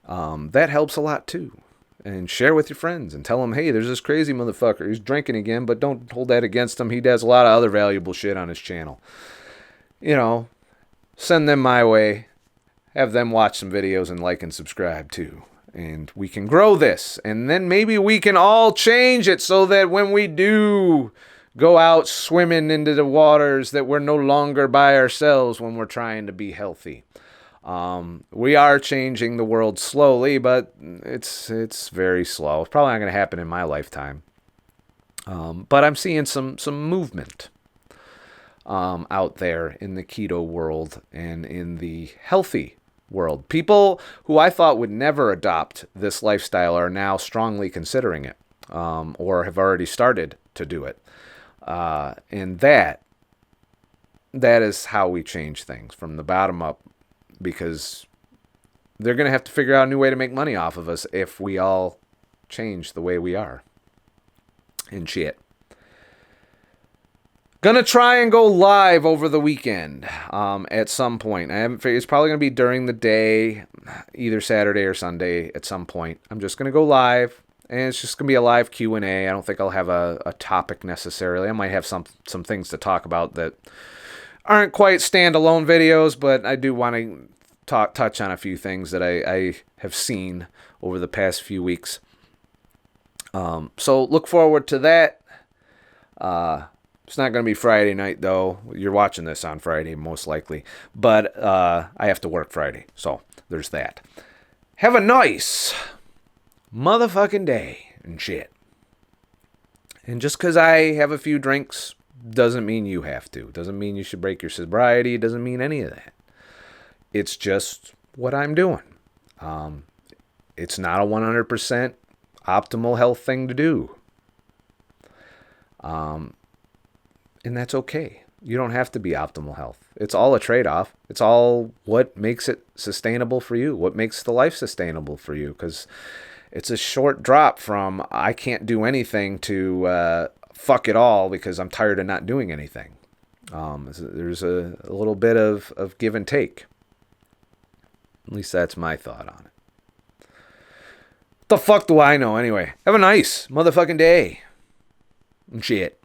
That helps a lot too. And share with your friends and tell them, hey, there's this crazy motherfucker. He's drinking again, but don't hold that against him. He does a lot of other valuable shit on his channel. Send them my way. Have them watch some videos and like and subscribe too. And we can grow this. And then maybe we can all change it so that when we do go out swimming into the waters, that we're no longer by ourselves when we're trying to be healthy. We are changing the world slowly, but it's very slow. It's probably not going to happen in my lifetime. But I'm seeing some movement out there in the keto world and in the healthy world. People who I thought would never adopt this lifestyle are now strongly considering it, or have already started to do it. And that is how we change things from the bottom up, because they're going to have to figure out a new way to make money off of us if we all change the way we are. And shit. Gonna try and go live over the weekend at some point. I haven't figured. It's probably gonna be during the day, either Saturday or Sunday at some point. I'm just gonna go live, and it's just gonna be a live Q&A. I don't think I'll have a topic necessarily. I might have some things to talk about that aren't quite standalone videos, but I do want to touch on a few things that I have seen over the past few weeks. So look forward to that. It's not going to be Friday night, though. You're watching this on Friday, most likely. But I have to work Friday, so there's that. Have a nice motherfucking day and shit. And just because I have a few drinks doesn't mean you have to. Doesn't mean you should break your sobriety. It doesn't mean any of that. It's just what I'm doing. It's not a 100% optimal health thing to do. And that's okay. You don't have to be optimal health. It's all a trade-off. It's all what makes it sustainable for you, what makes the life sustainable for you, because it's a short drop from I can't do anything to fuck it all because I'm tired of not doing anything. There's a little bit of give and take. At least that's my thought on it. What the fuck do I know anyway? Have a nice motherfucking day. And shit.